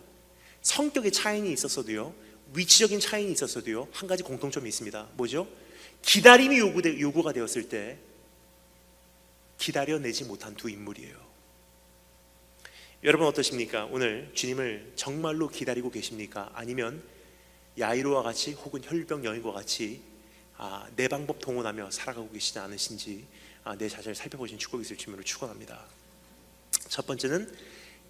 성격의 차이는 있었어도요, 위치적인 차이는 있었어도요, 한 가지 공통점이 있습니다. 뭐죠? 기다림이 요구가 되었을 때 기다려내지 못한 두 인물이에요. 여러분 어떠십니까? 오늘 주님을 정말로 기다리고 계십니까? 아니면 야이로와 같이 혹은 혈류병 여인과 같이 내 방법 동원하며 살아가고 계시지 않으신지 내 자신을 살펴보신 축복이 있을 주님으로 축원합니다. 첫 번째는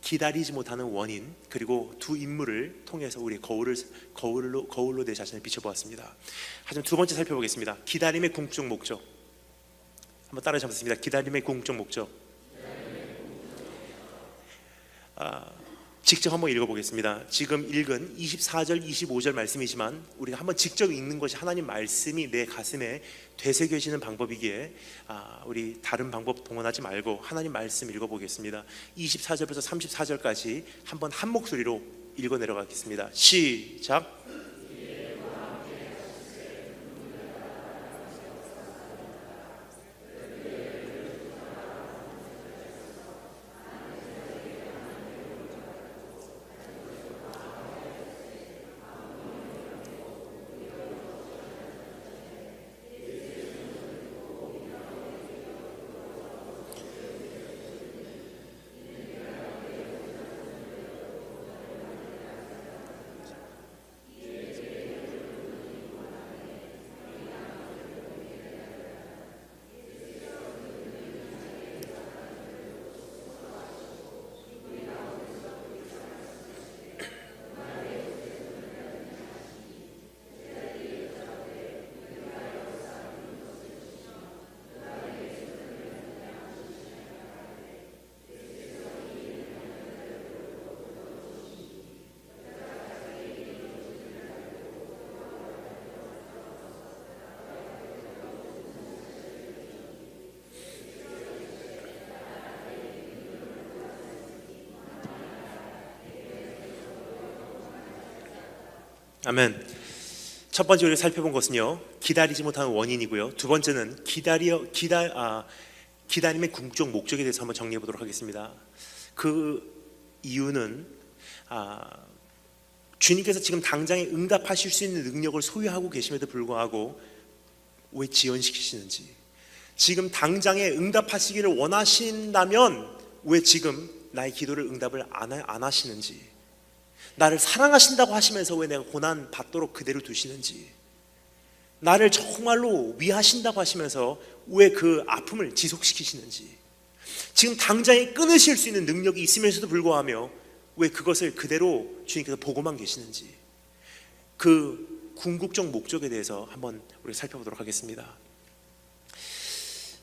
기다리지 못하는 원인, 그리고 두 인물을 통해서 우리 거울로 내 자신을 비춰보았습니다. 하지만 두 번째 살펴보겠습니다. 기다림의 궁극적 목적. 한번 따라 잡았습니다. 기다림의 궁극적 목적. 직접 한번 읽어보겠습니다. 지금 읽은 24절, 25절 말씀이지만 우리가 한번 직접 읽는 것이 하나님 말씀이 내 가슴에 되새겨지는 방법이기에 우리 다른 방법 동원하지 말고 하나님 말씀 읽어보겠습니다. 24절부터 34절까지 한번 한 목소리로 읽어 내려가겠습니다. 시작. 아멘. 첫 번째 우리가 살펴본 것은요, 기다리지 못하는 원인이고요, 두 번째는 기다림의 궁극적 목적에 대해서 한번 정리해 보도록 하겠습니다. 그 이유는 주님께서 지금 당장에 응답하실 수 있는 능력을 소유하고 계심에도 불구하고 왜 지연시키시는지, 지금 당장에 응답하시기를 원하신다면 왜 지금 나의 기도를 응답을 안 하시는지, 나를 사랑하신다고 하시면서 왜 내가 고난 받도록 그대로 두시는지, 나를 정말로 위하신다고 하시면서 왜 그 아픔을 지속시키시는지, 지금 당장에 끊으실 수 있는 능력이 있으면서도 불구하며 왜 그것을 그대로 주님께서 보고만 계시는지, 그 궁극적 목적에 대해서 한번 우리가 살펴보도록 하겠습니다.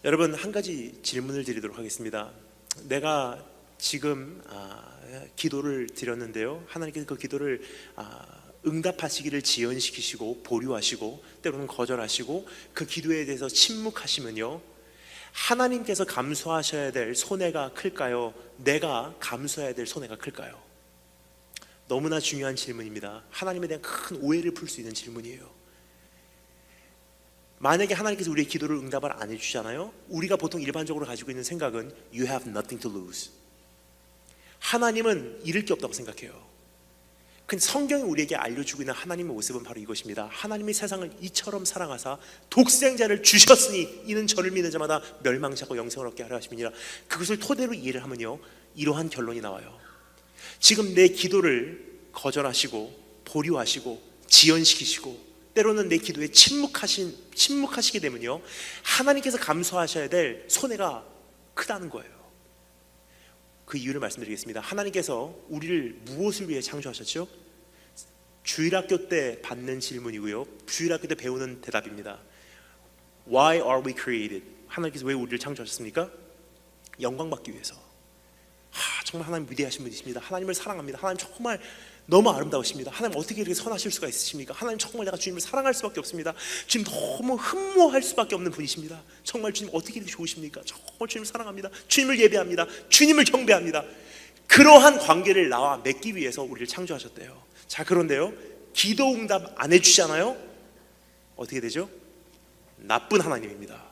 여러분, 한 가지 질문을 드리도록 하겠습니다. 내가 지금 기도를 드렸는데요, 하나님께서 그 기도를 응답하시기를 지연시키시고 보류하시고 때로는 거절하시고 그 기도에 대해서 침묵하시면요, 하나님께서 감수하셔야 될 손해가 클까요? 내가 감수해야 될 손해가 클까요? 너무나 중요한 질문입니다. 하나님에 대한 큰 오해를 풀 수 있는 질문이에요. 만약에 하나님께서 우리의 기도를 응답을 안 해주잖아요, 우리가 보통 일반적으로 가지고 있는 생각은 You have nothing to lose. 하나님은 잃을 게 없다고 생각해요. 근데 성경이 우리에게 알려주고 있는 하나님의 모습은 바로 이것입니다. 하나님이 세상을 이처럼 사랑하사 독생자를 주셨으니 이는 저를 믿는 자마다 멸망치 않고 영생을 얻게 하려 하심이니라. 그것을 토대로 이해를 하면요, 이러한 결론이 나와요. 지금 내 기도를 거절하시고 보류하시고 지연시키시고 때로는 내 기도에 침묵하시게 되면요, 하나님께서 감수하셔야 될 손해가 크다는 거예요. 그 이유를 말씀드리겠습니다. 하나님께서 우리를 무엇을 위해 창조하셨죠? 주일학교 때 받는 질문이고요, 주일학교 때 배우는 대답입니다. Why are we created? 하나님께서 왜 우리를 창조하셨습니까? 영광받기 위해서. 정말 하나님 위대하신 분이십니다. 하나님을 사랑합니다. 하나님 정말 너무 아름다우십니다. 하나님 어떻게 이렇게 선하실 수가 있으십니까? 하나님 정말 내가 주님을 사랑할 수밖에 없습니다. 주님 너무 흠모할 수밖에 없는 분이십니다. 정말 주님 어떻게 이렇게 좋으십니까? 정말 주님 사랑합니다. 주님을 예배합니다. 주님을 경배합니다. 그러한 관계를 나와 맺기 위해서 우리를 창조하셨대요. 자, 그런데요, 기도 응답 안 해주시잖아요? 어떻게 되죠? 나쁜 하나님입니다.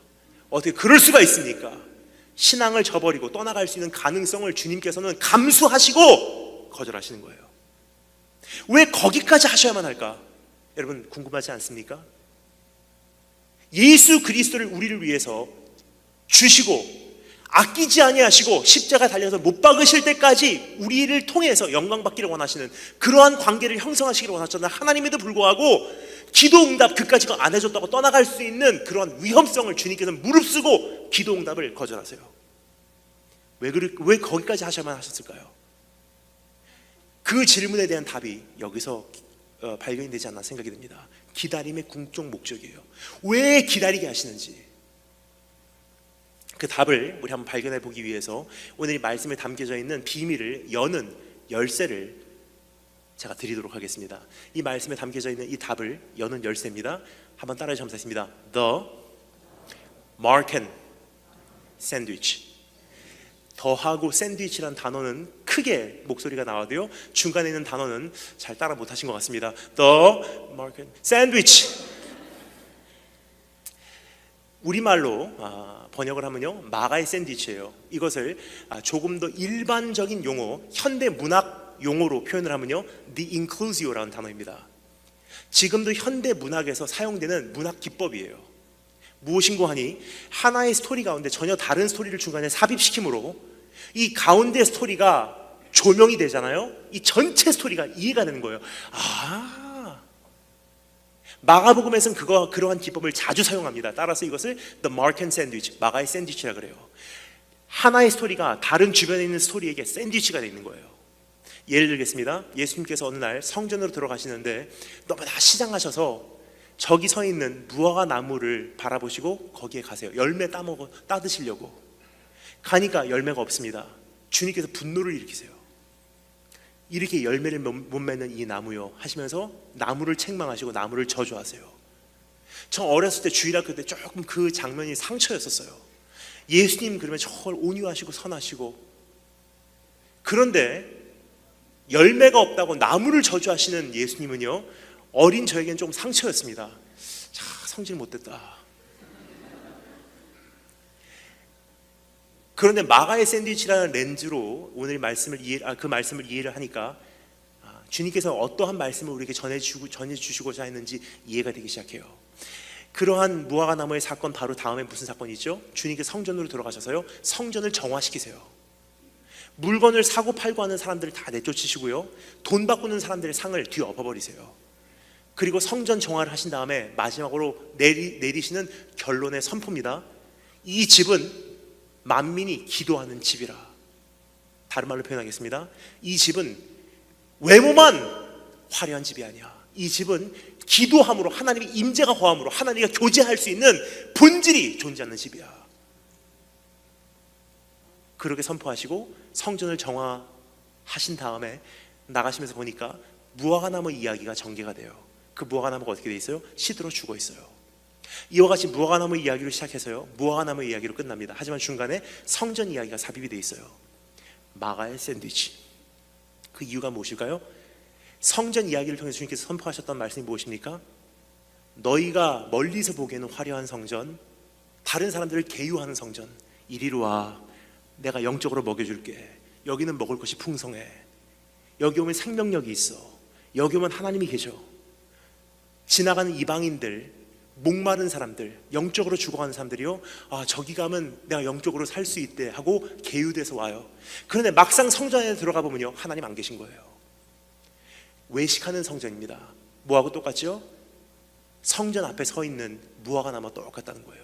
어떻게 그럴 수가 있습니까? 신앙을 저버리고 떠나갈 수 있는 가능성을 주님께서는 감수하시고 거절하시는 거예요. 왜 거기까지 하셔야만 할까? 여러분 궁금하지 않습니까? 예수 그리스도를 우리를 위해서 주시고 아끼지 아니하시고 십자가 달려서 못 박으실 때까지 우리를 통해서 영광 받기를 원하시는 그러한 관계를 형성하시기를 원하셨던 하나님에도 불구하고 기도 응답 그까지 안 해줬다고 떠나갈 수 있는 그런 위험성을 주님께서는 무릅쓰고 기도 응답을 거절하세요. 왜 거기까지 하셔야만 하셨을까요? 그 질문에 대한 답이 여기서 발견이 되지 않나 생각이 듭니다. 기다림의 궁극적 목적이에요. 왜 기다리게 하시는지 그 답을 우리 한번 발견해 보기 위해서 오늘 이 말씀에 담겨져 있는 비밀을 여는 열쇠를 제가 드리도록 하겠습니다. 이 말씀에 담겨져 있는 이 답을 여는 열쇠입니다. 한번 따라해 주시면 되겠습니다. The Marken Sandwich. 더하고 샌드위치라는 단어는 크게 목소리가 나와도요, 중간에 있는 단어는 잘 따라 못하신 것 같습니다. The Marken Sandwich. 우리말로 번역을 하면요, 마가의 샌드위치예요. 이것을 조금 더 일반적인 용어, 현대 문학 용어로 표현을 하면요, The Inclusio라는 단어입니다. 지금도 현대 문학에서 사용되는 문학 기법이에요. 무엇인고 하니 하나의 스토리 가운데 전혀 다른 스토리를 중간에 삽입시키므로 이 가운데 스토리가 조명이 되잖아요. 이 전체 스토리가 이해가 되는 거예요. 마가복음에서는 그러한 기법을 자주 사용합니다. 따라서 이것을 The Marken Sandwich, 마가의 샌드위치라 그래요. 하나의 스토리가 다른 주변에 있는 스토리에게 샌드위치가 되어 있는 거예요. 예를 들겠습니다. 예수님께서 어느 날 성전으로 들어가시는데 너무나 시장하셔서 저기 서 있는 무화과 나무를 바라보시고 거기에 가세요. 열매 따드시려고 가니까 열매가 없습니다. 주님께서 분노를 일으키세요. 이렇게 열매를 못 맺는 이 나무요 하시면서 나무를 책망하시고 나무를 저주하세요. 저 어렸을 때 주일학교 때 조금 그 장면이 상처였었어요. 예수님 그러면 정말 온유하시고 선하시고, 그런데 열매가 없다고 나무를 저주하시는 예수님은요, 어린 저에게는 좀 상처였습니다. 자, 성질 못됐다. 그런데 마가의 샌드위치라는 렌즈로 오늘 말씀을 그 말씀을 이해를 하니까 주님께서 어떠한 말씀을 우리에게 전해주시고자 했는지 이해가 되기 시작해요. 그러한 무화과 나무의 사건 바로 다음에 무슨 사건이 있죠? 주님께서 성전으로 들어가셔서요, 성전을 정화시키세요. 물건을 사고 팔고 하는 사람들을 다 내쫓으시고요, 돈 바꾸는 사람들의 상을 뒤엎어버리세요. 그리고 성전 정화를 하신 다음에 마지막으로 내리시는 결론의 선포입니다. 이 집은 만민이 기도하는 집이라. 다른 말로 표현하겠습니다. 이 집은 외모만 화려한 집이 아니야. 이 집은 기도함으로, 하나님의 임재가 거함으로 하나님과 교제할 수 있는 본질이 존재하는 집이야. 그렇게 선포하시고 성전을 정화하신 다음에 나가시면서 보니까 무화과나무 이야기가 전개가 돼요. 그 무화과나무가 어떻게 돼 있어요? 시들어 죽어 있어요. 이와 같이 무화과나무 이야기로 시작해서요, 무화과나무 이야기로 끝납니다. 하지만 중간에 성전 이야기가 삽입이 돼 있어요. 마가의 샌드위치. 그 이유가 무엇일까요? 성전 이야기를 통해서 주님께서 선포하셨던 말씀이 무엇입니까? 너희가 멀리서 보기에는 화려한 성전, 다른 사람들을 계유하는 성전, 이리로 와, 내가 영적으로 먹여줄게. 여기는 먹을 것이 풍성해. 여기 오면 생명력이 있어. 여기 오면 하나님이 계셔. 지나가는 이방인들, 목마른 사람들, 영적으로 죽어가는 사람들이요, 저기 가면 내가 영적으로 살 수 있대 하고 계유돼서 와요. 그런데 막상 성전에 들어가 보면요, 하나님 안 계신 거예요. 외식하는 성전입니다. 뭐하고 똑같죠? 성전 앞에 서 있는 무화과 나무와 똑같다는 거예요.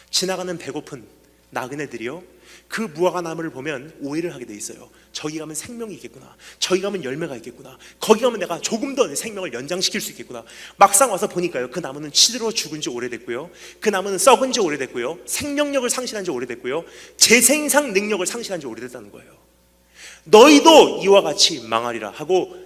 지나가는 배고픈 나그네들이요, 그 무화과 나무를 보면 오해를 하게 돼 있어요. 저기 가면 생명이 있겠구나, 저기 가면 열매가 있겠구나, 거기 가면 내가 조금 더 내 생명을 연장시킬 수 있겠구나. 막상 와서 보니까요, 그 나무는 시들어 죽은 지 오래됐고요, 그 나무는 썩은 지 오래됐고요, 생명력을 상실한 지 오래됐고요, 재생산 능력을 상실한 지 오래됐다는 거예요. 너희도 이와 같이 망하리라 하고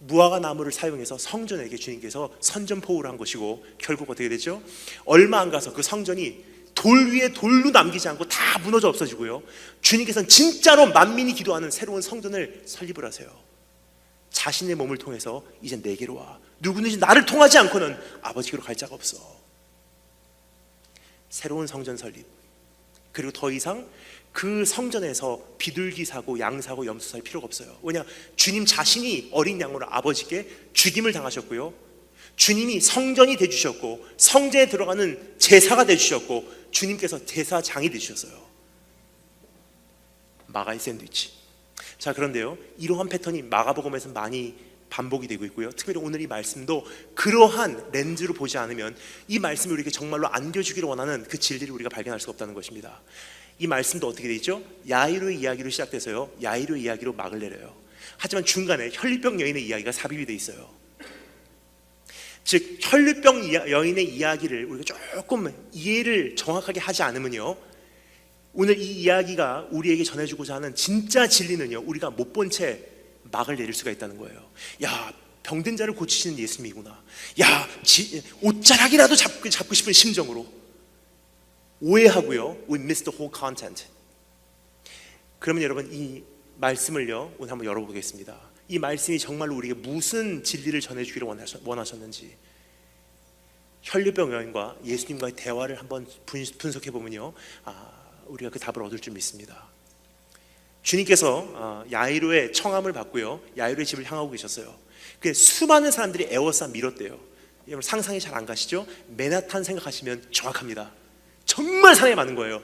무화과 나무를 사용해서 성전에게 주님께서 선전포고를 한 것이고, 결국 어떻게 되죠? 얼마 안 가서 그 성전이 돌 위에 돌로 남기지 않고 다 무너져 없어지고요, 주님께서는 진짜로 만민이 기도하는 새로운 성전을 설립을 하세요. 자신의 몸을 통해서 이제 내게로 와, 누구든지 나를 통하지 않고는 아버지께로 갈 자가 없어. 새로운 성전 설립, 그리고 더 이상 그 성전에서 비둘기 사고 양 사고 염소 살 필요가 없어요. 왜냐? 주님 자신이 어린 양으로 아버지께 죽임을 당하셨고요, 주님이 성전이 되주셨고, 성전에 들어가는 제사가 되주셨고, 주님께서 제사장이 되주셨어요. 마가의 샌드위치. 자, 그런데요, 이러한 패턴이 마가복음에서 많이 반복이 되고 있고요, 특별히 오늘 이 말씀도 그러한 렌즈로 보지 않으면 이 말씀이 우리에게 정말로 안겨주기를 원하는 그 진리를 우리가 발견할 수가 없다는 것입니다. 이 말씀도 어떻게 되어 있죠? 야이로의 이야기로 시작돼서요, 야이로의 이야기로 막을 내려요. 하지만 중간에 혈류병 여인의 이야기가 삽입이 되어 있어요. 즉, 혈류병 여인의 이야기를 우리가 조금 이해를 정확하게 하지 않으면요, 오늘 이 이야기가 우리에게 전해주고자 하는 진짜 진리는요, 우리가 못 본 채 막을 내릴 수가 있다는 거예요. 야, 병든 자를 고치시는 예수님이구나. 야, 옷자락이라도 잡고 싶은 심정으로 오해하고요, we miss the whole content. 그러면 여러분, 이 말씀을요, 오늘 한번 열어보겠습니다. 이 말씀이 정말로 우리에게 무슨 진리를 전해주기를 원하셨는지, 혈류병 여인과 예수님과의 대화를 한번 분석해보면요, 우리가 그 답을 얻을 줄 믿습니다. 주님께서 야이로의 청함을 받고요, 야이로의 집을 향하고 계셨어요. 그 수많은 사람들이 에워싸 밀었대요. 여러분, 상상이 잘 안 가시죠? 맨하탄 생각하시면 정확합니다. 정말 사람이 많은 거예요.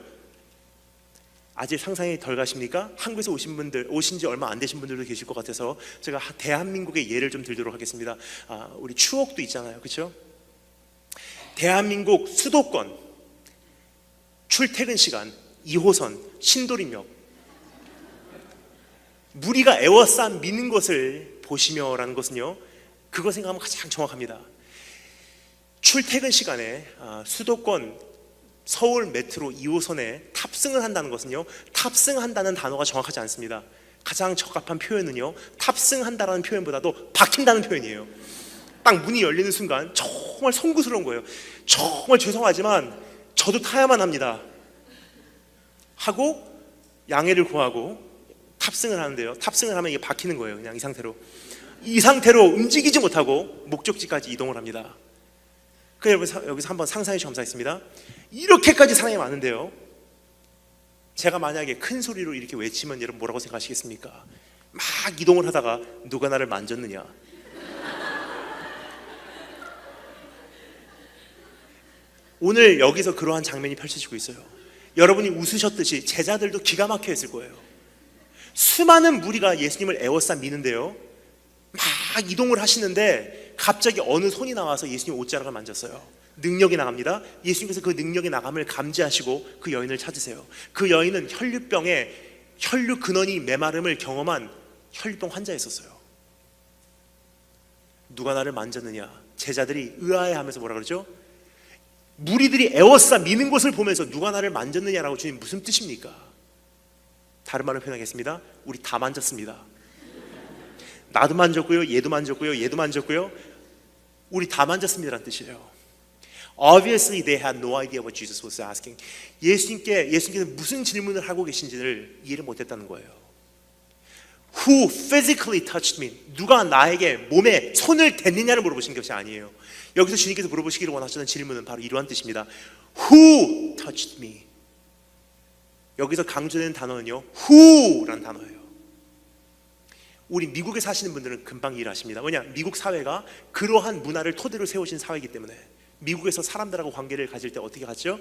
아직 상상이 덜 가십니까? 한국에서 오신 지 얼마 안 되신 분들도 계실 것 같아서 제가 대한민국의 예를 좀 들도록 하겠습니다. 우리 추억도 있잖아요, 그렇죠? 대한민국 수도권 출퇴근 시간 2호선 신도림역, 무리가 에워싸 미는 것을 보시며라는 것은요, 그거 생각하면 가장 정확합니다. 출퇴근 시간에 수도권 서울 메트로 2호선에 탑승을 한다는 것은요, 탑승한다는 단어가 정확하지 않습니다. 가장 적합한 표현은요, 탑승한다라는 표현보다도 박힌다는 표현이에요. 딱 문이 열리는 순간 정말 송구스러운 거예요. 정말 죄송하지만 저도 타야만 합니다 하고 양해를 구하고 탑승을 하는데요, 탑승을 하면 이게 박히는 거예요. 그냥 이 상태로 움직이지 못하고 목적지까지 이동을 합니다. 여기서 한번 상상해 주시면 감사하겠습니다. 이렇게까지 사람이 많은데요, 제가 만약에 큰 소리로 이렇게 외치면 여러분 뭐라고 생각하시겠습니까? 막 이동을 하다가 누가 나를 만졌느냐, 오늘 여기서 그러한 장면이 펼쳐지고 있어요. 여러분이 웃으셨듯이 제자들도 기가 막혀 했을 거예요. 수많은 무리가 예수님을 에워싸 미는데요, 막 이동을 하시는데 갑자기 어느 손이 나와서 예수님 옷자락을 만졌어요. 능력이 나갑니다. 예수님께서 그 능력의 나감을 감지하시고 그 여인을 찾으세요. 그 여인은 혈류 근원이 메마름을 경험한 혈류병 환자였었어요. 누가 나를 만졌느냐, 제자들이 의아해하면서 뭐라 그러죠? 무리들이 에워싸 미는 것을 보면서 누가 나를 만졌느냐라고, 주님 무슨 뜻입니까? 다른 말로 표현하겠습니다. 우리 다 만졌습니다. 나도 만졌고요, 얘도 만졌고요, 얘도 만졌고요, 우리 다 만졌습니다라는 뜻이에요. Obviously they had no idea what Jesus was asking. 예수님께서 무슨 질문을 하고 계신지를 이해를 못했다는 거예요. Who physically touched me? 누가 나에게 몸에 손을 댔느냐를 물어보신 것이 아니에요. 여기서 주님께서 물어보시기를 원하시는 질문은 바로 이러한 뜻입니다. Who touched me? 여기서 강조되는 단어는요, who라는 단어예요. 우리 미국에 사시는 분들은 금방 이해하십니다. 왜냐? 미국 사회가 그러한 문화를 토대로 세우신 사회이기 때문에. 미국에서 사람들하고 관계를 가질 때 어떻게 하죠?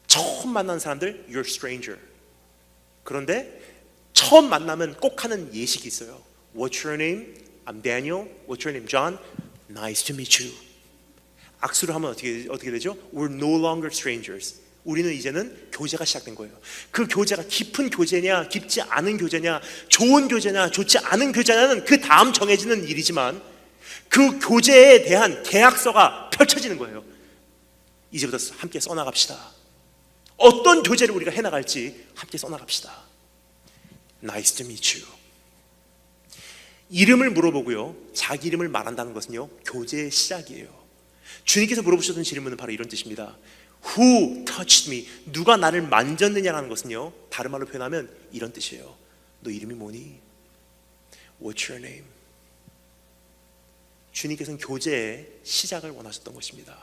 처음 만난 사람들, you're stranger. 그런데 처음 만나면 꼭 하는 예식이 있어요. What's your name? I'm Daniel. What's your name? John. Nice to meet you. 악수를 하면 어떻게 되죠? We're no longer strangers. 우리는 이제는 교제가 시작된 거예요. 그 교제가 깊은 교제냐, 깊지 않은 교제냐, 좋은 교제냐, 좋지 않은 교제냐는 그 다음 정해지는 일이지만 그 교제에 대한 계약서가 펼쳐지는 거예요. 이제부터 함께 써나갑시다. 어떤 교제를 우리가 해나갈지 함께 써나갑시다. Nice to meet you. 이름을 물어보고요, 자기 이름을 말한다는 것은요, 교제의 시작이에요. 주님께서 물어보셨던 질문은 바로 이런 뜻입니다. Who touched me? 누가 나를 만졌느냐라는 것은요, 다른 말로 표현하면 이런 뜻이에요. 너 이름이 뭐니? What's your name? 주님께서는 교제의 시작을 원하셨던 것입니다.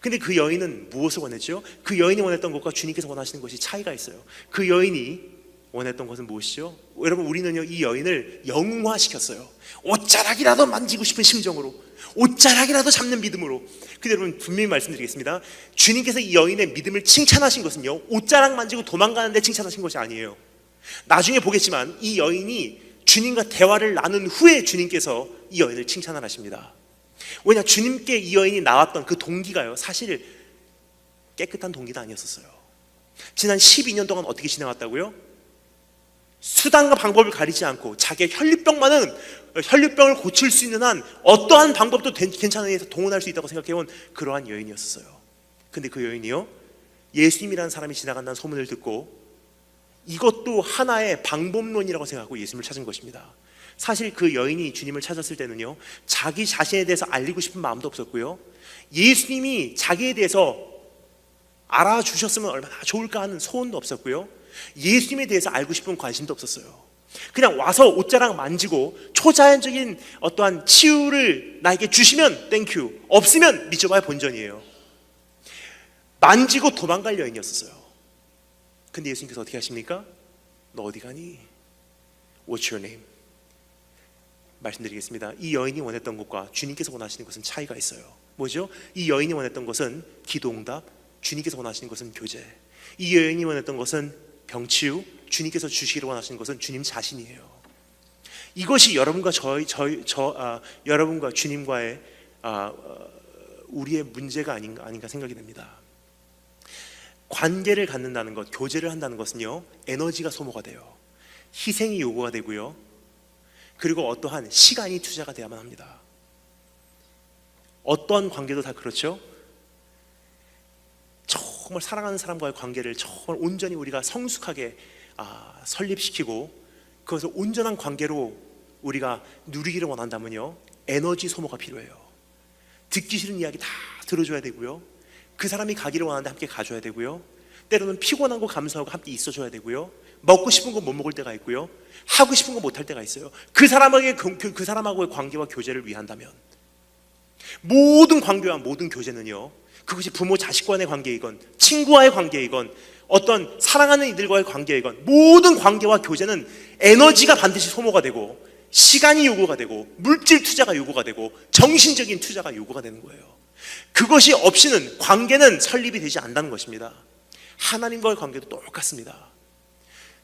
근데 그 여인은 무엇을 원했죠? 그 여인이 원했던 것과 주님께서 원하시는 것이 차이가 있어요. 그 여인이 원했던 것은 무엇이죠? 여러분, 우리는요, 이 여인을 영웅화시켰어요. 옷자락이라도 만지고 싶은 심정으로, 옷자락이라도 잡는 믿음으로. 근데 여러분, 분명히 말씀드리겠습니다. 주님께서 이 여인의 믿음을 칭찬하신 것은요, 옷자락 만지고 도망가는데 칭찬하신 것이 아니에요. 나중에 보겠지만 이 여인이 주님과 대화를 나눈 후에 주님께서 이 여인을 칭찬을 하십니다. 왜냐, 주님께 이 여인이 나왔던 그 동기가요, 사실 깨끗한 동기는 아니었어요. 지난 12년 동안 어떻게 지내왔다고요? 수단과 방법을 가리지 않고 자기의 혈류병을 고칠 수 있는 한 어떠한 방법도 괜찮은 데서 동원할 수 있다고 생각해온 그러한 여인이었어요. 근데 그 여인이요, 예수님이라는 사람이 지나간다는 소문을 듣고 이것도 하나의 방법론이라고 생각하고 예수님을 찾은 것입니다. 사실 그 여인이 주님을 찾았을 때는요, 자기 자신에 대해서 알리고 싶은 마음도 없었고요, 예수님이 자기에 대해서 알아주셨으면 얼마나 좋을까 하는 소원도 없었고요, 예수님에 대해서 알고 싶은 관심도 없었어요. 그냥 와서 옷자락 만지고 초자연적인 어떠한 치유를 나에게 주시면 땡큐, 없으면 믿어봐야 본전이에요. 만지고 도망갈 여인이었어요. 근데 예수님께서 어떻게 하십니까? 너 어디 가니? What's your name? 말씀드리겠습니다. 이 여인이 원했던 것과 주님께서 원하시는 것은 차이가 있어요. 뭐죠? 이 여인이 원했던 것은 기도응답, 주님께서 원하시는 것은 교제. 이 여인이 원했던 것은 병치유, 주님께서 주시기를 원하시는 것은 주님 자신이에요. 이것이 여러분과 여러분과 주님과의 우리의 문제가 아닌가 생각이 됩니다. 관계를 갖는다는 것, 교제를 한다는 것은요, 에너지가 소모가 돼요. 희생이 요구가 되고요, 그리고 어떠한 시간이 투자가 돼야만 합니다. 어떠한 관계도 다 그렇죠. 정말 사랑하는 사람과의 관계를 정말 온전히 우리가 성숙하게 설립시키고 그것을 온전한 관계로 우리가 누리기를 원한다면요, 에너지 소모가 필요해요. 듣기 싫은 이야기 다 들어줘야 되고요, 그 사람이 가기를 원하는데 함께 가줘야 되고요, 때로는 피곤한 거 감수하고 함께 있어줘야 되고요, 먹고 싶은 거 못 먹을 때가 있고요, 하고 싶은 거 못 할 때가 있어요. 그 사람하고의 관계와 교제를 위한다면, 모든 관계와 모든 교제는요, 그것이 부모 자식 간의 관계이건 친구와의 관계이건 어떤 사랑하는 이들과의 관계이건 모든 관계와 교제는 에너지가 반드시 소모가 되고 시간이 요구가 되고 물질 투자가 요구가 되고 정신적인 투자가 요구가 되는 거예요. 그것이 없이는 관계는 설립이 되지 않는다는 것입니다. 하나님과의 관계도 똑같습니다.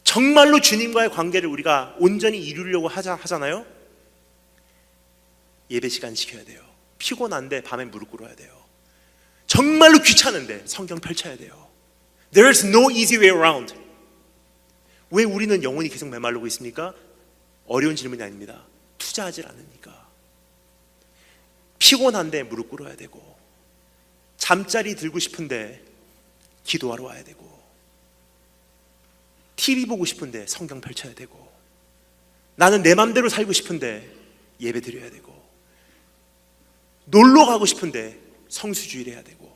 정말로 주님과의 관계를 우리가 온전히 이루려고 하잖아요. 예배 시간 지켜야 돼요. 피곤한데 밤에 무릎 꿇어야 돼요. 정말로 귀찮은데 성경 펼쳐야 돼요. There's no easy way around. 왜 우리는 영혼이 계속 메마르고 있습니까? 어려운 질문이 아닙니다. 투자하지 않으니까. 피곤한데 무릎 꿇어야 되고, 잠자리 들고 싶은데 기도하러 와야 되고, TV 보고 싶은데 성경 펼쳐야 되고, 나는 내 맘대로 살고 싶은데 예배 드려야 되고, 놀러 가고 싶은데 성수주의를 해야 되고.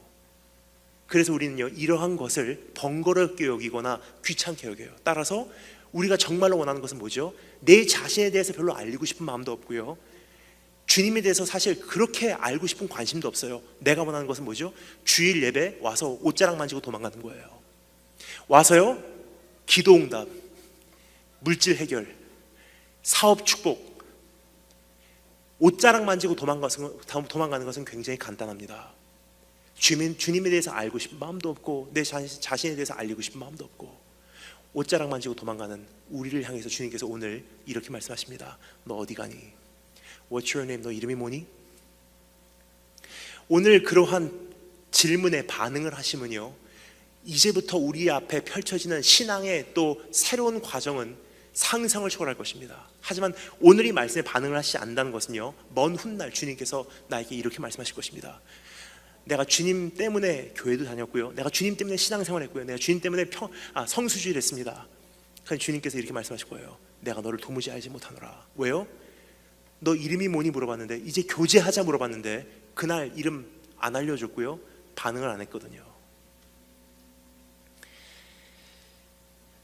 그래서 우리는요, 이러한 것을 번거롭게 여기거나 귀찮게 여겨요. 따라서 우리가 정말로 원하는 것은 뭐죠? 내 자신에 대해서 별로 알리고 싶은 마음도 없고요, 주님에 대해서 사실 그렇게 알고 싶은 관심도 없어요. 내가 원하는 것은 뭐죠? 주일 예배 와서 옷자락 만지고 도망가는 거예요. 와서요, 기도응답, 물질 해결, 사업 축복. 옷자락 만지고 도망가는 것은 굉장히 간단합니다. 주님에 대해서 알고 싶은 마음도 없고 내 자신에 대해서 알리고 싶은 마음도 없고 옷자락 만지고 도망가는 우리를 향해서 주님께서 오늘 이렇게 말씀하십니다. 너 어디 가니? What's your name? 너 이름이 뭐니? 오늘 그러한 질문에 반응을 하시면요, 이제부터 우리 앞에 펼쳐지는 신앙의 또 새로운 과정은 상상을 초월할 것입니다. 하지만 오늘 이 말씀에 반응을 하시지 않는다는 것은요, 먼 훗날 주님께서 나에게 이렇게 말씀하실 것입니다. 내가 주님 때문에 교회도 다녔고요, 내가 주님 때문에 신앙생활을 했고요, 내가 주님 때문에 성수주의를 했습니다. 그러니까 주님께서 이렇게 말씀하실 거예요. 내가 너를 도무지 알지 못하노라. 왜요? 너 이름이 뭐니 물어봤는데, 이제 교제하자 물어봤는데 그날 이름 안 알려줬고요, 반응을 안 했거든요.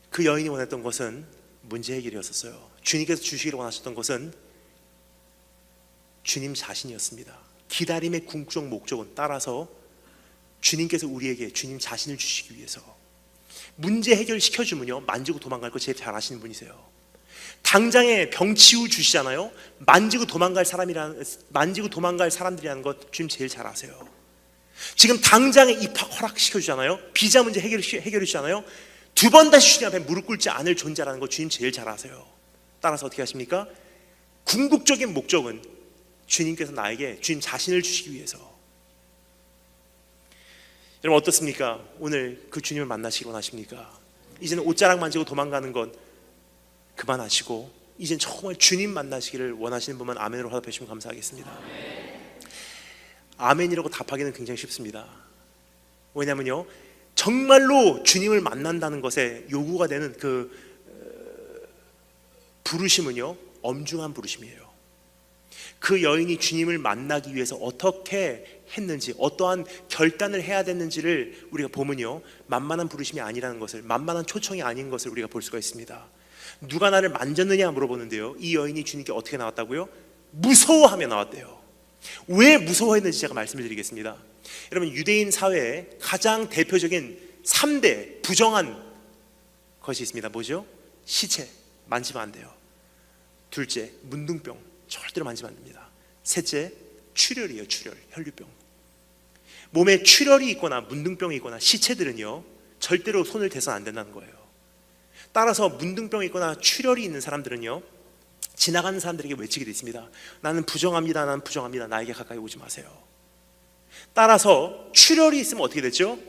그 여인이 원했던 것은 문제 해결이었어요. 주님께서 주시기를 원하셨던 것은 주님 자신이었습니다. 기다림의 궁극적 목적은 따라서 주님께서 우리에게 주님 자신을 주시기 위해서, 문제 해결시켜주면요 만지고 도망갈 거 제일 잘 아시는 분이세요. 당장에 병 치유 주시잖아요. 만지고 도망갈 사람들이라는 것 주님 제일 잘 아세요. 지금 당장에 입학 허락시켜 주잖아요. 비자 문제 해결해 주잖아요. 두 번 다시 주님 앞에 무릎 꿇지 않을 존재라는 거 주님 제일 잘 아세요. 따라서 어떻게 하십니까? 궁극적인 목적은 주님께서 나에게 주님 자신을 주시기 위해서. 여러분 어떻습니까? 오늘 그 주님을 만나시기 원하십니까? 이제는 옷자락 만지고 도망가는 건 그만하시고 이젠 정말 주님 만나시기를 원하시는 분만 아멘으로 화답해 주시면 감사하겠습니다. 아멘이라고 답하기는 굉장히 쉽습니다. 왜냐면요, 정말로 주님을 만난다는 것에 요구가 되는 그 부르심은요 엄중한 부르심이에요. 그 여인이 주님을 만나기 위해서 어떻게 했는지, 어떠한 결단을 해야 됐는지를 우리가 보면요 만만한 부르심이 아니라는 것을, 만만한 초청이 아닌 것을 우리가 볼 수가 있습니다. 누가 나를 만졌느냐 물어보는데요, 이 여인이 주님께 어떻게 나왔다고요? 무서워하며 나왔대요. 왜 무서워했는지 제가 말씀을 드리겠습니다. 여러분 유대인 사회에 가장 대표적인 3대 부정한 것이 있습니다. 뭐죠? 시체 만지면 안 돼요. 둘째, 문둥병 절대로 만지면 안 됩니다. 셋째, 출혈이에요. 출혈, 혈류병. 몸에 출혈이 있거나 문둥병이 있거나 시체들은요 절대로 손을 대서는 안 된다는 거예요. 따라서 문둥병이 있거나 출혈이 있는 사람들은요 지나가는 사람들에게 외치게 돼 있습니다. 나는 부정합니다. 나는 부정합니다. 나에게 가까이 오지 마세요. 따라서 출혈이 있으면 어떻게 되죠?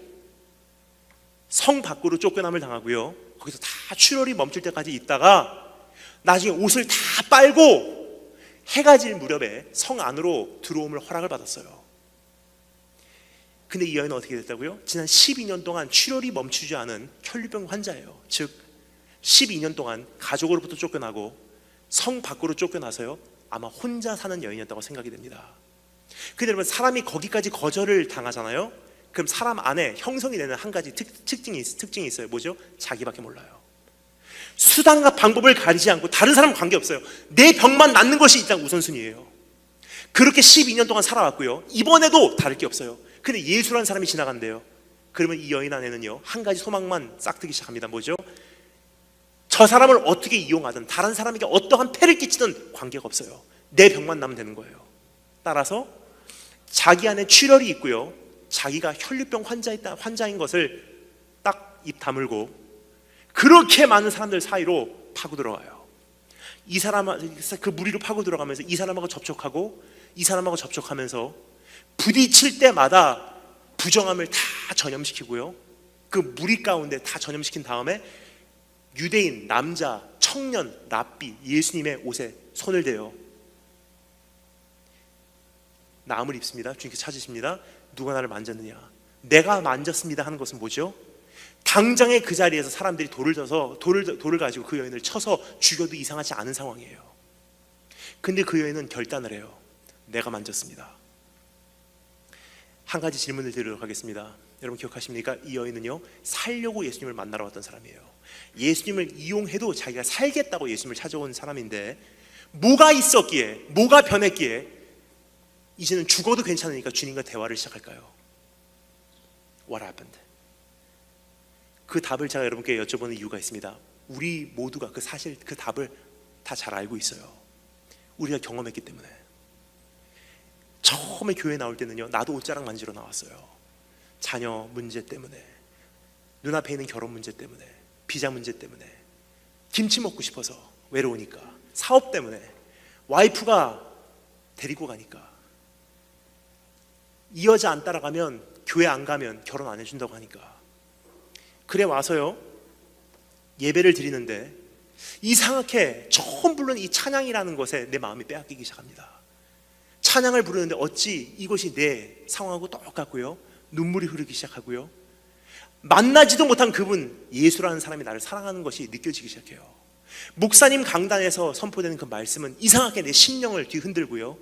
성 밖으로 쫓겨남을 당하고요, 거기서 다 출혈이 멈출 때까지 있다가 나중에 옷을 다 빨고 해가 질 무렵에 성 안으로 들어옴을 허락을 받았어요. 근데 이 여인은 어떻게 됐다고요? 지난 12년 동안 출혈이 멈추지 않은 혈류병 환자예요. 즉 12년 동안 가족으로부터 쫓겨나고 성 밖으로 쫓겨나서요 아마 혼자 사는 여인이었다고 생각이 됩니다. 근데 여러분 사람이 거기까지 거절을 당하잖아요. 그럼 사람 안에 형성이 되는 한 가지 특징이 있어요. 뭐죠? 자기밖에 몰라요. 수단과 방법을 가리지 않고 다른 사람은 관계없어요. 내 병만 낫는 것이 일단 우선순위예요. 그렇게 12년 동안 살아왔고요, 이번에도 다를 게 없어요. 근데 예수라는 사람이 지나간대요. 그러면 이 여인 안에는요 한 가지 소망만 싹트기 시작합니다. 뭐죠? 저 사람을 어떻게 이용하든 다른 사람에게 어떠한 폐를 끼치든 관계가 없어요. 내 병만 나면 되는 거예요. 따라서 자기 안에 출혈이 있고요, 자기가 혈류병 환자인 것을 딱 입 다물고 그렇게 많은 사람들 사이로 파고 들어가요. 이 사람 그 무리로 파고 들어가면서 이 사람하고 접촉하면서 부딪힐 때마다 부정함을 다 전염시키고요, 그 무리 가운데 다 전염시킨 다음에 유대인 남자 청년 랍비 예수님의 옷에 손을 대요 나음을 입습니다. 주님께 찾으십니다. 누가 나를 만졌느냐? 내가 만졌습니다 하는 것은 뭐죠? 당장에 그 자리에서 사람들이 돌을 가지고 그 여인을 쳐서 죽여도 이상하지 않은 상황이에요. 근데 그 여인은 결단을 해요. 내가 만졌습니다. 한 가지 질문을 드리도록 하겠습니다. 여러분 기억하십니까? 이 여인은요 살려고 예수님을 만나러 왔던 사람이에요. 예수님을 이용해도 자기가 살겠다고 예수님을 찾아온 사람인데 뭐가 있었기에, 뭐가 변했기에 이제는 죽어도 괜찮으니까 주님과 대화를 시작할까요? What happened? 그 답을 제가 여러분께 여쭤보는 이유가 있습니다. 우리 모두가 그 사실, 그 답을 다 잘 알고 있어요. 우리가 경험했기 때문에. 처음에 교회 나올 때는요 나도 옷자락 만지러 나왔어요. 자녀 문제 때문에, 눈앞에 있는 결혼 문제 때문에, 비자 문제 때문에, 김치 먹고 싶어서 외로우니까, 사업 때문에, 와이프가 데리고 가니까. 이 여자 안 따라가면, 교회 안 가면 결혼 안 해준다고 하니까. 그래 와서요, 예배를 드리는데 이상하게 처음 부르는 이 찬양이라는 것에 내 마음이 빼앗기기 시작합니다. 찬양을 부르는데 어찌 이것이 내 상황하고 똑같고요, 눈물이 흐르기 시작하고요, 만나지도 못한 그분 예수라는 사람이 나를 사랑하는 것이 느껴지기 시작해요. 목사님 강단에서 선포되는 그 말씀은 이상하게 내 심령을 뒤흔들고요,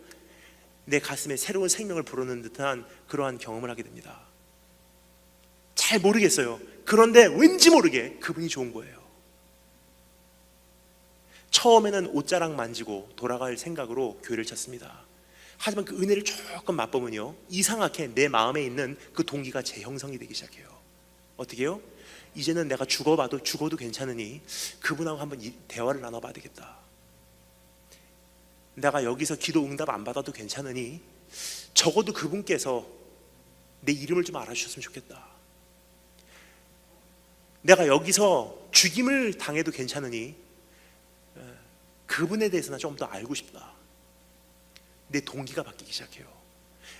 내 가슴에 새로운 생명을 불어넣는 듯한 그러한 경험을 하게 됩니다. 잘 모르겠어요. 그런데 왠지 모르게 그분이 좋은 거예요. 처음에는 옷자락 만지고 돌아갈 생각으로 교회를 찾습니다. 하지만 그 은혜를 조금 맛보면요, 이상하게 내 마음에 있는 그 동기가 재형성이 되기 시작해요. 어떻게 해요? 이제는 내가 죽어도 괜찮으니 그분하고 한번 대화를 나눠봐야 되겠다. 내가 여기서 기도 응답 안 받아도 괜찮으니 적어도 그분께서 내 이름을 좀 알아주셨으면 좋겠다. 내가 여기서 죽임을 당해도 괜찮으니 그분에 대해서는 좀 더 알고 싶다. 내 동기가 바뀌기 시작해요.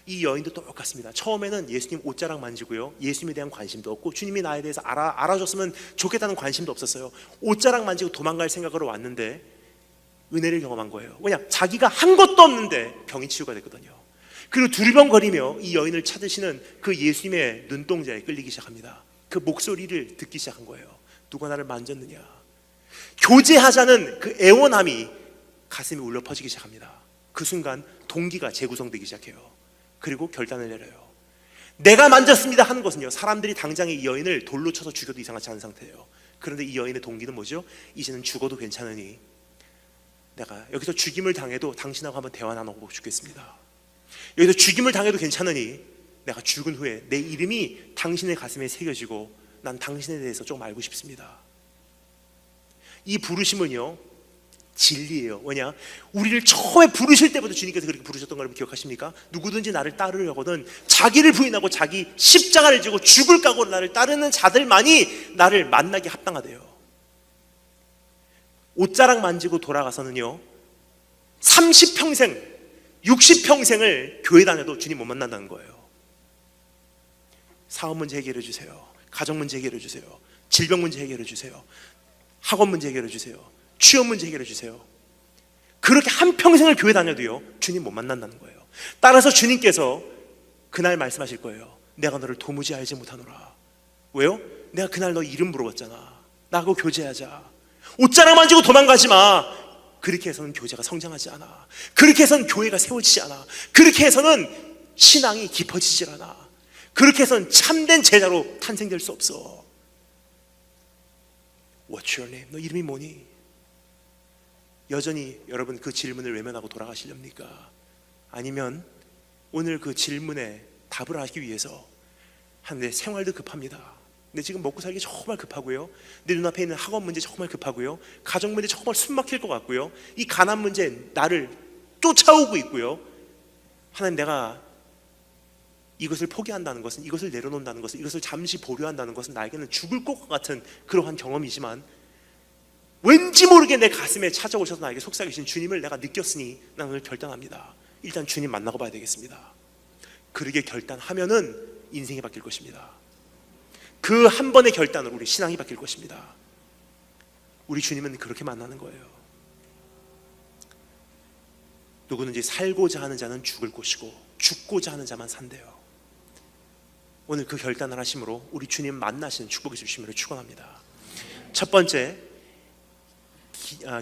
이 여인도 똑같습니다. 처음에는 예수님 옷자락 만지고요, 예수님에 대한 관심도 없고 주님이 나에 대해서 알아줬으면 좋겠다는 관심도 없었어요. 옷자락 만지고 도망갈 생각으로 왔는데 은혜를 경험한 거예요. 왜냐? 자기가 한 것도 없는데 병이 치유가 됐거든요. 그리고 두리번거리며 이 여인을 찾으시는 그 예수님의 눈동자에 끌리기 시작합니다. 그 목소리를 듣기 시작한 거예요. 누가 나를 만졌느냐. 교제하자는 그 애원함이 가슴이 울려 퍼지기 시작합니다. 그 순간 동기가 재구성되기 시작해요. 그리고 결단을 내려요. 내가 만졌습니다 하는 것은요, 사람들이 당장에 이 여인을 돌로 쳐서 죽여도 이상하지 않은 상태예요. 그런데 이 여인의 동기는 뭐죠? 이제는 죽어도 괜찮으니 내가 여기서 죽임을 당해도 당신하고 한번 대화 나눠보고 죽겠습니다. 여기서 죽임을 당해도 괜찮으니 내가 죽은 후에 내 이름이 당신의 가슴에 새겨지고 난 당신에 대해서 좀 알고 싶습니다. 이 부르심은요, 진리예요. 뭐냐? 우리를 처음에 부르실 때부터 주님께서 그렇게 부르셨던 걸 기억하십니까? 누구든지 나를 따르려거든 자기를 부인하고 자기 십자가를 지고 죽을 각오로 나를 따르는 자들만이 나를 만나기 합당하대요. 옷자락 만지고 돌아가서는요, 30평생 60평생을 교회 다녀도 주님 못 만난다는 거예요. 사업 문제 해결해 주세요. 가정 문제 해결해 주세요. 질병 문제 해결해 주세요. 학원 문제 해결해 주세요. 취업 문제 해결해 주세요. 그렇게 한평생을 교회 다녀도요, 주님 못 만난다는 거예요. 따라서 주님께서 그날 말씀하실 거예요. 내가 너를 도무지 알지 못하노라. 왜요? 내가 그날 너 이름 물어봤잖아. 나하고 교제하자. 옷자락 만지고 도망가지 마. 그렇게 해서는 교제가 성장하지 않아. 그렇게 해서는 교회가 세워지지 않아. 그렇게 해서는 신앙이 깊어지질 않아. 그렇게 해서는 참된 제자로 탄생될 수 없어. What's your name? 너 이름이 뭐니? 여전히 여러분 그 질문을 외면하고 돌아가시렵니까? 아니면 오늘 그 질문에 답을 하기 위해서 내 생활도 급합니다. 내 지금 먹고 살기 정말 급하고요, 내 눈앞에 있는 학원 문제 정말 급하고요, 가정 문제 정말 숨 막힐 것 같고요, 이 가난 문제 나를 쫓아오고 있고요. 하나님, 내가 이것을 포기한다는 것은, 이것을 내려놓는다는 것은, 이것을 잠시 보류한다는 것은 나에게는 죽을 것 같은 그러한 경험이지만 왠지 모르게 내 가슴에 찾아오셔서 나에게 속삭이신 주님을 내가 느꼈으니 나는 오늘 결단합니다. 일단 주님 만나고 봐야 되겠습니다. 그렇게 결단하면은 인생이 바뀔 것입니다. 그 한 번의 결단으로 우리 신앙이 바뀔 것입니다. 우리 주님은 그렇게 만나는 거예요. 누구든지 살고자 하는 자는 죽을 것이고 죽고자 하는 자만 산대요. 오늘 그 결단을 하심으로 우리 주님 만나시는 축복이 주심으로 축원합니다. 첫 번째,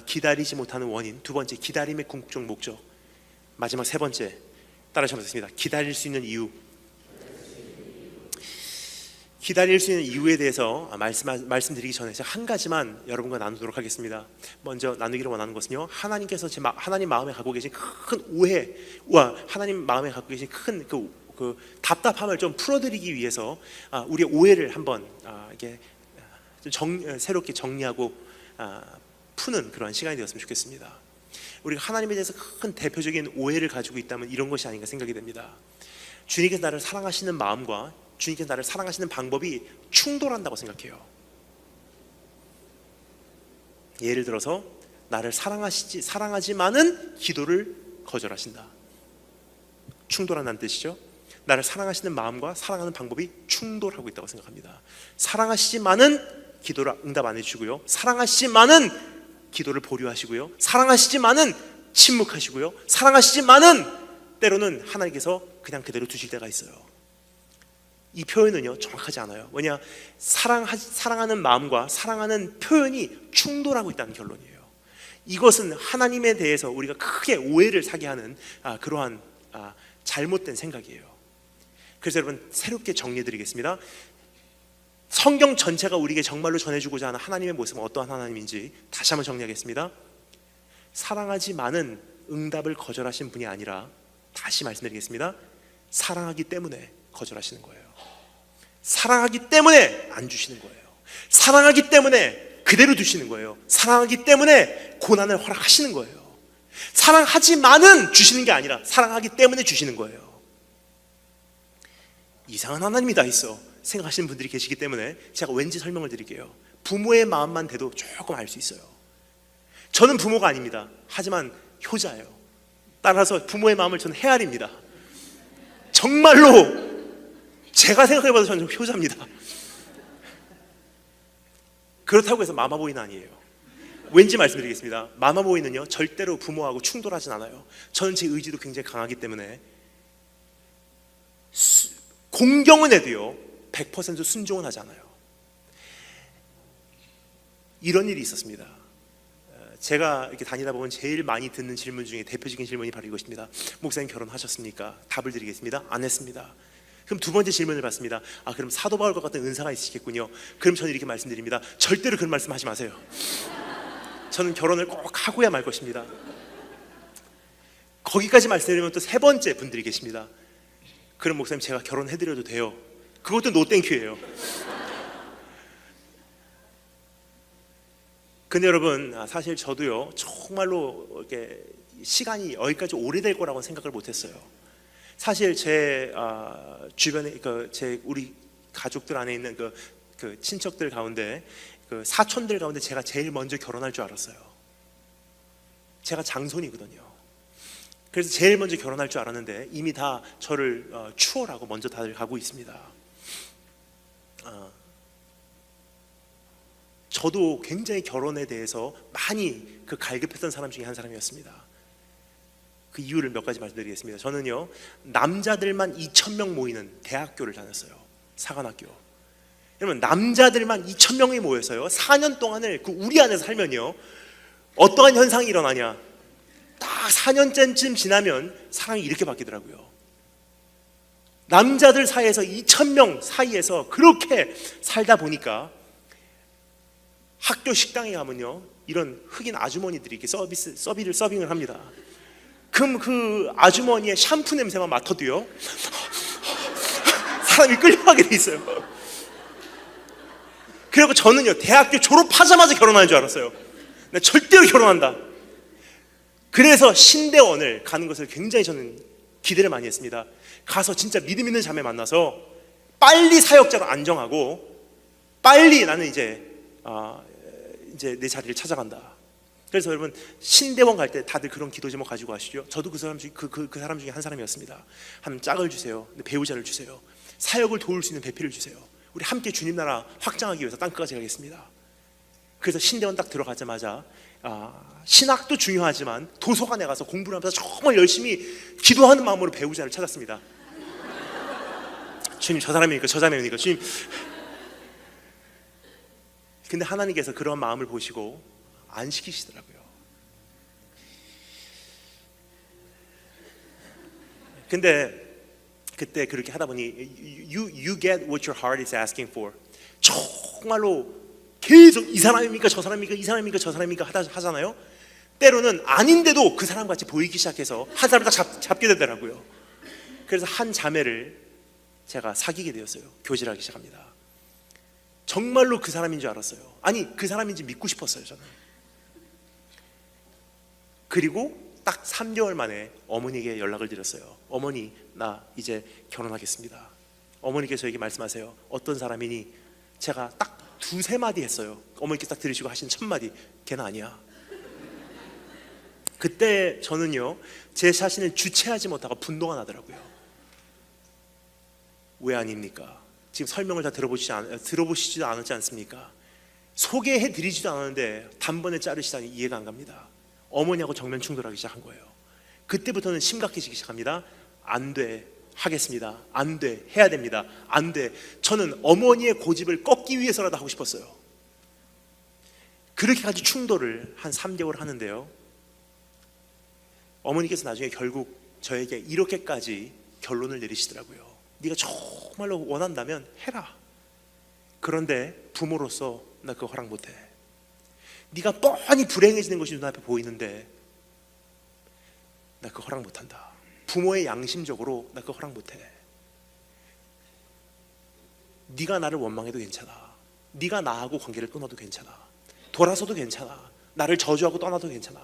기다리지 못하는 원인. 두 번째, 기다림의 궁극적 목적. 마지막 세 번째, 따라서 하겠습니다. 기다릴 수 있는 이유. 기다릴 수 있는 이유에 대해서 말씀드리기 전에 제가 한 가지만 여러분과 나누도록 하겠습니다. 먼저 나누기를 원하는 것은요, 하나님께서 하나님 마음에 갖고 계신 큰 오해와 하나님 마음에 갖고 계신 큰 그 답답함을 좀 풀어드리기 위해서 우리의 오해를 한번 이렇게 새롭게 정리하고 푸는 그런 시간이 되었으면 좋겠습니다. 우리가 하나님에 대해서 큰 대표적인 오해를 가지고 있다면 이런 것이 아닌가 생각이 됩니다. 주님께서 나를 사랑하시는 마음과 주님께서 나를 사랑하시는 방법이 충돌한다고 생각해요. 예를 들어서 나를 사랑하지만은 기도를 거절하신다. 충돌한다는 뜻이죠. 나를 사랑하시는 마음과 사랑하는 방법이 충돌하고 있다고 생각합니다. 사랑하시지만은 기도를 응답 안 해주시고요, 사랑하시지만은 기도를 보류하시고요, 사랑하시지만은 침묵하시고요, 사랑하시지만은 때로는 하나님께서 그냥 그대로 두실 때가 있어요. 이 표현은요 정확하지 않아요. 왜냐, 사랑하는 마음과 사랑하는 표현이 충돌하고 있다는 결론이에요. 이것은 하나님에 대해서 우리가 크게 오해를 사게 하는 그러한 잘못된 생각이에요. 그래서 여러분, 새롭게 정리해드리겠습니다. 성경 전체가 우리에게 정말로 전해주고자 하는 하나님의 모습은 어떠한 하나님인지 다시 한번 정리하겠습니다. 사랑하지만은 응답을 거절하신 분이 아니라, 다시 말씀드리겠습니다, 사랑하기 때문에 거절하시는 거예요. 사랑하기 때문에 안 주시는 거예요. 사랑하기 때문에 그대로 두시는 거예요. 사랑하기 때문에 고난을 허락하시는 거예요. 사랑하지만은 주시는 게 아니라 사랑하기 때문에 주시는 거예요. 이상한 하나님이 다 있어 생각하시는 분들이 계시기 때문에 제가 왠지 설명을 드릴게요. 부모의 마음만 돼도 조금 알 수 있어요. 저는 부모가 아닙니다. 하지만 효자예요. 따라서 부모의 마음을 저는 헤아립니다. 정말로 제가 생각해봐도 저는 효자입니다. 그렇다고 해서 마마보이는 아니에요. 왠지 말씀드리겠습니다. 마마보이는요 절대로 부모하고 충돌하진 않아요. 저는 제 의지도 굉장히 강하기 때문에 공경은 해도요 100% 순종은 하지 않아요. 이런 일이 있었습니다. 제가 이렇게 다니다 보면 제일 많이 듣는 질문 중에 대표적인 질문이 바로 이것입니다. 목사님 결혼하셨습니까? 답을 드리겠습니다. 안 했습니다. 그럼 두 번째 질문을 받습니다. 그럼 사도 바울과 같은 은사가 있으시겠군요. 그럼 저는 이렇게 말씀드립니다. 절대로 그런 말씀하지 마세요. 저는 결혼을 꼭 하고야 말 것입니다. 거기까지 말씀드리면 또 세 번째 분들이 계십니다. 그럼 목사님 제가 결혼해드려도 돼요? 그것도 노땡큐예요. 근데 여러분, 사실 저도요 정말로 이렇게 시간이 여기까지 오래될 거라고 생각을 못했어요. 사실 제 주변에 우리 가족들 안에 있는 그 친척들 가운데, 그 사촌들 가운데 제가 제일 먼저 결혼할 줄 알았어요. 제가 장손이거든요. 그래서 제일 먼저 결혼할 줄 알았는데 이미 다 저를 추월하고 먼저 다들 가고 있습니다. 저도 굉장히 결혼에 대해서 많이 갈급했던 사람 중에 한 사람이었습니다. 그 이유를 몇 가지 말씀드리겠습니다. 저는요 남자들만 2,000명 모이는 대학교를 다녔어요. 사관학교. 여러분, 남자들만 2,000명이 모여서요 4년 동안을 우리 안에서 살면요 어떠한 현상이 일어나냐, 딱 4년쯤 지나면 사랑이 이렇게 바뀌더라고요. 남자들 사이에서 2,000명 사이에서 그렇게 살다 보니까 학교 식당에 가면요 이런 흑인 아주머니들이 이렇게 서빙을 합니다. 그럼 그 아주머니의 샴푸 냄새만 맡아도요 사람이 끌려가게 돼 있어요. 그리고 저는요 대학교 졸업하자마자 결혼하는 줄 알았어요. 나 절대로 결혼한다. 그래서 신대원을 가는 것을 굉장히 저는 기대를 많이 했습니다. 가서 진짜 믿음 있는 자매 만나서 빨리 사역자로 안정하고 빨리 나는 이제 내 자리를 찾아간다. 그래서 여러분, 신대원 갈 때 다들 그런 기도 제목 가지고 가시죠. 저도 그 사람 중에 한 사람이었습니다. 한 짝을 주세요. 배우자를 주세요. 사역을 도울 수 있는 배필을 주세요. 우리 함께 주님 나라 확장하기 위해서 땅끝까지 가겠습니다. 그래서 신대원 딱 들어가자마자 신학도 중요하지만 도서관에 가서 공부를 하면서 정말 열심히 기도하는 마음으로 배우자를 찾았습니다. 주님, 저 사람이니까 저 자매니까 주님. 근데 하나님께서 그런 마음을 보시고 안 시키시더라고요. 근데 그때 그렇게 하다 보니 you get what your heart is asking for. 정말로 계속 이 사람입니까 저 사람입니까 이 사람입니까 저 사람입니까 하잖아요. 때로는 아닌데도 그 사람 같이 보이기 시작해서 한 사람을 딱 잡게 되더라고요. 그래서 한 자매를 제가 사귀게 되었어요. 교제를 하기 시작합니다. 정말로 그 사람인 줄 알았어요. 아니, 그 사람인지 믿고 싶었어요, 저는. 그리고 딱 3개월 만에 어머니에게 연락을 드렸어요. 어머니, 나 이제 결혼하겠습니다. 어머니께서 저에게 말씀하세요. 어떤 사람이니? 제가 딱 2-3마디 했어요. 어머니께서 딱 들으시고 하신 첫 마디, 걔는 아니야. 그때 저는요 제 자신을 주체하지 못하고 분노가 나더라고요. 왜 아닙니까? 지금 설명을 다 들어보시지도 않았지 않습니까? 소개해드리지도 않았는데 단번에 자르시다니 이해가 안 갑니다. 어머니하고 정면 충돌하기 시작한 거예요. 그때부터는 심각해지기 시작합니다. 안 돼, 하겠습니다. 안 돼, 해야 됩니다. 안 돼. 저는 어머니의 고집을 꺾기 위해서라도 하고 싶었어요. 그렇게까지 충돌을 한 3개월 하는데요, 어머니께서 나중에 결국 저에게 이렇게까지 결론을 내리시더라고요. 네가 정말로 원한다면 해라. 그런데 부모로서 나 그거 허락 못해. 네가 뻔히 불행해지는 것이 눈앞에 보이는데 나 그거 허락 못한다. 부모의 양심적으로 나 그거 허락 못해. 네가 나를 원망해도 괜찮아. 네가 나하고 관계를 끊어도 괜찮아. 돌아서도 괜찮아. 나를 저주하고 떠나도 괜찮아.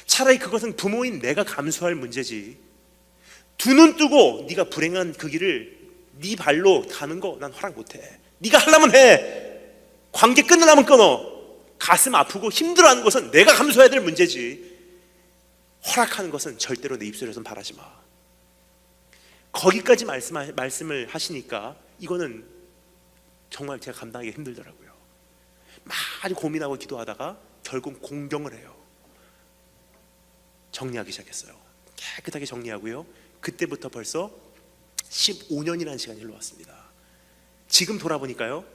차라리 그것은 부모인 내가 감수할 문제지. 두 눈 뜨고 네가 불행한 그 길을 네 발로 가는 거 난 허락 못해. 네가 하려면 해. 관계 끊으려면 끊어. 가슴 아프고 힘들어하는 것은 내가 감수해야 될 문제지. 허락하는 것은 절대로 내 입술에선 바라지 마. 거기까지 말씀을 하시니까 이거는 정말 제가 감당하기 힘들더라고요. 많이 고민하고 기도하다가 결국 공경을 해요. 정리하기 시작했어요. 깨끗하게 정리하고요. 그때부터 벌써 15년이라는 시간이 흘러왔습니다. 지금 돌아보니까요,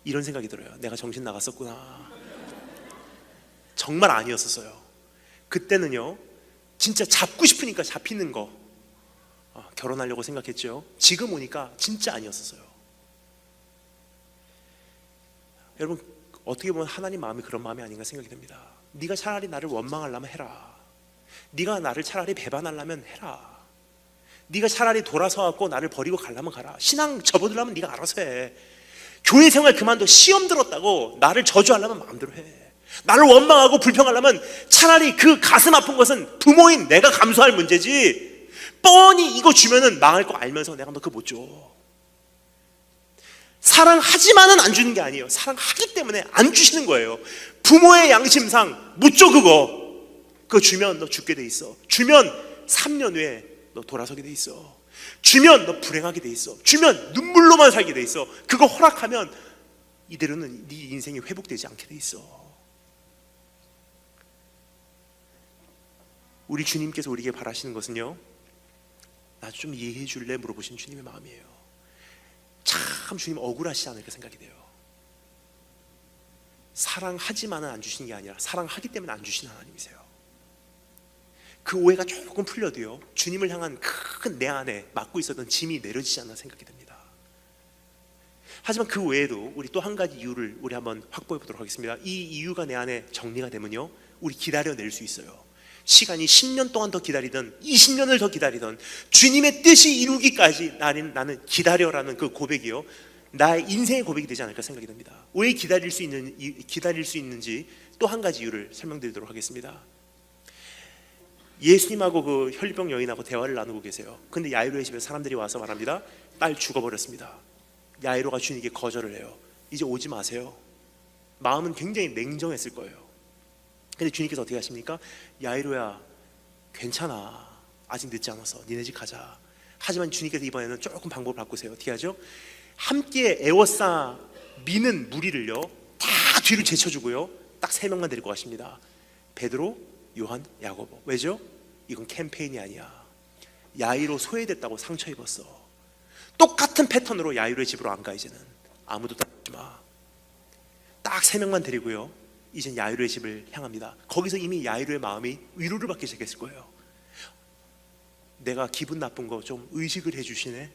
이런 생각이 들어요. 내가 정신 나갔었구나. 정말 아니었었어요. 그때는요, 진짜 잡고 싶으니까 잡히는 거, 결혼하려고 생각했죠. 지금 오니까 진짜 아니었었어요. 여러분, 어떻게 보면 하나님 마음이 그런 마음이 아닌가 생각이 듭니다. 네가 차라리 나를 원망하려면 해라. 네가 나를 차라리 배반하려면 해라. 네가 차라리 돌아서 갖고 나를 버리고 가려면 가라. 신앙 접어들려면 네가 알아서 해. 교회 생활 그만둬. 시험 들었다고 나를 저주하려면 마음대로 해. 나를 원망하고 불평하려면 차라리 그 가슴 아픈 것은 부모인 내가 감수할 문제지. 뻔히 이거 주면은 망할 거 알면서 내가 너 그거 못 줘. 사랑하지만은 안 주는 게 아니에요. 사랑하기 때문에 안 주시는 거예요. 부모의 양심상 못 줘. 그거 주면 너 죽게 돼 있어. 주면 3년 후에 너 돌아서게 돼 있어. 주면 너 불행하게 돼 있어. 주면 눈물로만 살게 돼 있어. 그거 허락하면 이대로는 네 인생이 회복되지 않게 돼 있어. 우리 주님께서 우리에게 바라시는 것은요, 나 좀 이해해 줄래? 물어보신 주님의 마음이에요. 참 주님 억울하시지 않을까 생각이 돼요. 사랑하지만은 안 주시는 게 아니라 사랑하기 때문에 안 주시는 하나님이세요. 그 오해가 조금 풀려도요, 주님을 향한 큰 내 안에 맡고 있었던 짐이 내려지지 않나 생각이 듭니다. 하지만 그 외에도 우리 또 한 가지 이유를 우리 한번 확보해 보도록 하겠습니다. 이 이유가 내 안에 정리가 되면요, 우리 기다려낼 수 있어요. 시간이 10년 동안 더 기다리든 20년을 더 기다리든 주님의 뜻이 이루기까지 나는 기다려라는 그 고백이요, 나의 인생의 고백이 되지 않을까 생각이 듭니다. 왜 기다릴 수 있는지 또 한 가지 이유를 설명드리도록 하겠습니다. 예수님하고 그 혈병 여인하고 대화를 나누고 계세요. 근데 야이로의 집에 사람들이 와서 말합니다. 딸 죽어버렸습니다. 야이로가 주님께 거절을 해요. 이제 오지 마세요. 마음은 굉장히 냉정했을 거예요. 근데 주님께서 어떻게 하십니까? 야이로야, 괜찮아. 아직 늦지 않았어. 니네 집 가자. 하지만 주님께서 이번에는 조금 방법을 바꾸세요. 어떻게 하죠? 함께 에워싸 미는 무리를요, 다 뒤로 제쳐주고요, 딱 3명만 데리고 가십니다. 베드로, 요한, 야고보. 왜죠? 이건 캠페인이 아니야. 야이로 소외됐다고 상처 입었어. 똑같은 패턴으로 야이로의 집으로 안 가. 이제는 아무도 따르지 마. 딱 3명만 데리고요, 이젠 야이로의 집을 향합니다. 거기서 이미 야이로의 마음이 위로를 받기 시작했을 거예요. 내가 기분 나쁜 거 좀 의식을 해주시네.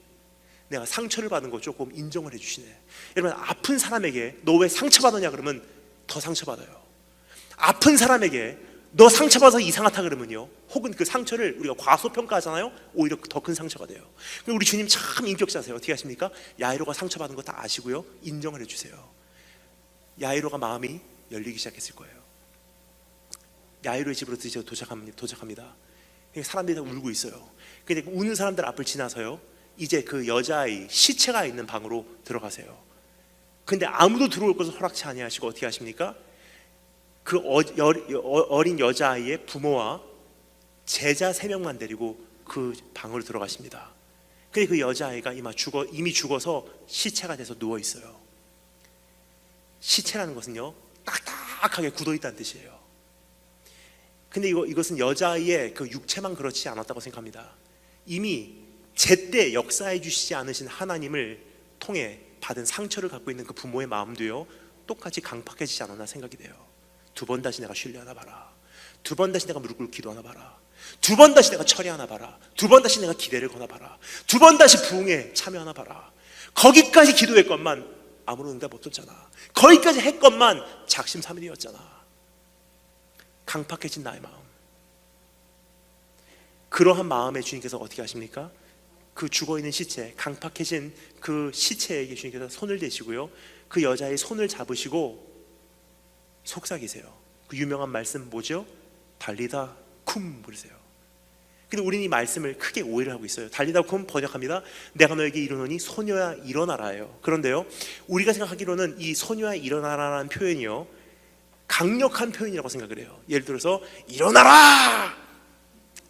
내가 상처를 받은 거 조금 인정을 해주시네. 여러분, 아픈 사람에게 너 왜 상처받았냐 그러면 더 상처받아요. 아픈 사람에게 너 상처받아서 이상하다 그러면요, 혹은 그 상처를 우리가 과소평가하잖아요. 오히려 더 큰 상처가 돼요. 우리 주님 참 인격자세요. 어떻게 하십니까? 야이로가 상처받은 거 다 아시고요, 인정을 해주세요. 야이로가 마음이 열리기 시작했을 거예요. 야이로의 집으로 드디어 도착합니다. 사람들이 다 울고 있어요. 근데 우는 사람들 앞을 지나서요, 이제 그 여자아이 시체가 있는 방으로 들어가세요. 근데 아무도 들어올 것을 허락치 아니하시고 어떻게 하십니까? 그 어린 여자아이의 부모와 제자 3명만 데리고 그 방으로 들어가십니다. 근데 그 여자아이가 이미 죽어서 시체가 돼서 누워 있어요. 시체라는 것은요, 딱딱하게 굳어 있다는 뜻이에요. 근데 이것은 여자아이의 그 육체만 그렇지 않았다고 생각합니다. 이미 제때 역사해 주시지 않으신 하나님을 통해 받은 상처를 갖고 있는 그 부모의 마음도요, 똑같이 강팍해지지 않았나 생각이 돼요. 두 번 다시 내가 신뢰하나 봐라. 두 번 다시 내가 무릎 꿇고 기도하나 봐라. 두 번 다시 내가 처리하나 봐라. 두 번 다시 내가 기대를 거나 봐라. 두 번 다시 부흥에 참여하나 봐라. 거기까지 기도했건만 아무런 응답 못 줬잖아. 거기까지 했건만 작심삼일이었잖아. 강팍해진 나의 마음. 그러한 마음에 주님께서 어떻게 하십니까? 그 죽어있는 시체, 강팍해진 그 시체에게 주님께서 손을 대시고요, 그 여자의 손을 잡으시고 속삭이세요. 그 유명한 말씀 뭐죠? 달리다 쿰 그러세요. 근데 우리는 이 말씀을 크게 오해를 하고 있어요. 달리다 쿰 번역합니다. 내가 너에게 이르노니 소녀야 일어나라예요. 그런데요, 우리가 생각하기로는 이 소녀야 일어나라라는 표현이요, 강력한 표현이라고 생각을 해요. 예를 들어서 일어나라!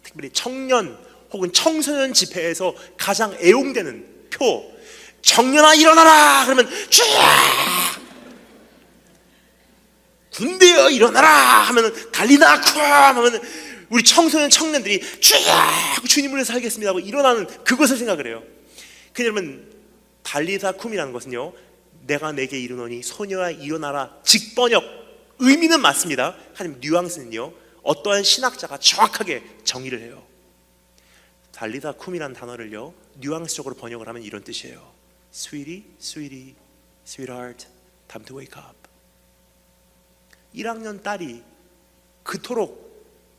특별히 청년 혹은 청소년 집회에서 가장 애용되는 표, 청년아 일어나라! 그러면 쫙! 군대여 일어나라! 하면 달리다 쿵! 하면 우리 청년들이 쫙! 주님을 위해서 살겠습니다 하고 일어나는 그것을 생각을 해요. 그러면 달리다 쿰이라는 것은요, 내가 내게 이르노니 소녀야 일어나라, 직번역 의미는 맞습니다. 하지만 뉘앙스는요, 어떠한 신학자가 정확하게 정의를 해요. 달리다 쿰이라는 단어를요, 뉘앙스적으로 번역을 하면 이런 뜻이에요. Sweetie, sweetie, sweetheart, time to wake up. 1학년 딸이 그토록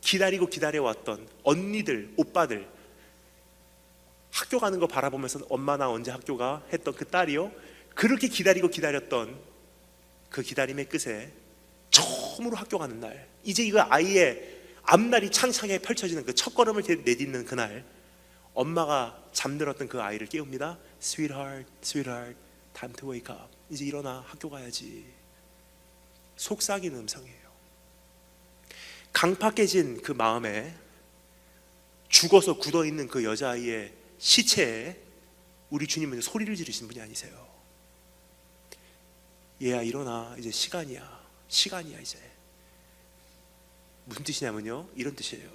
기다리고 기다려왔던 언니들, 오빠들, 학교 가는 거 바라보면서 엄마 나 언제 학교 가? 했던 그 딸이요, 그렇게 기다리고 기다렸던 그 기다림의 끝에 처음으로 학교 가는 날, 이제 이거 아이의 앞날이 창창하게 펼쳐지는 그 첫걸음을 내딛는 그날, 엄마가 잠들었던 그 아이를 깨웁니다. Sweetheart, sweetheart, time to wake up. 이제 일어나, 학교 가야지. 속삭이는 음성이에요. 강팍해진 그 마음에, 죽어서 굳어있는 그 여자아이의 시체에 우리 주님은 소리를 지르신 분이 아니세요. 얘야 일어나, 이제 시간이야 이제. 무슨 뜻이냐면요, 이런 뜻이에요.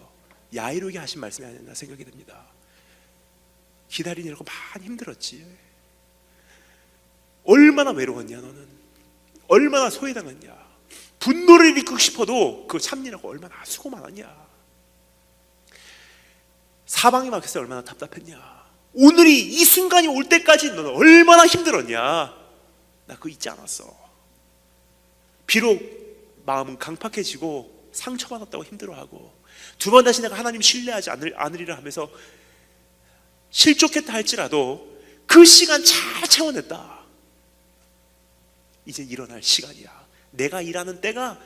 야이로게 하신 말씀이 아니었나 생각이 듭니다. 기다리느라고 많이 힘들었지. 얼마나 외로웠냐 너는. 얼마나 소외당했냐. 분노를 일으키고 싶어도 그거 참느라고 얼마나 수고 많았냐. 사방이 막혀서 얼마나 답답했냐. 오늘이 이 순간이 올 때까지 너는 얼마나 힘들었냐. 나 그거 잊지 않았어. 비록 마음은 강팍해지고 상처받았다고 힘들어하고 두 번 다시 내가 하나님 신뢰하지 않으리라 하면서 실족했다 할지라도 그 시간 잘 채워냈다. 이제 일어날 시간이야. 내가 일하는 때가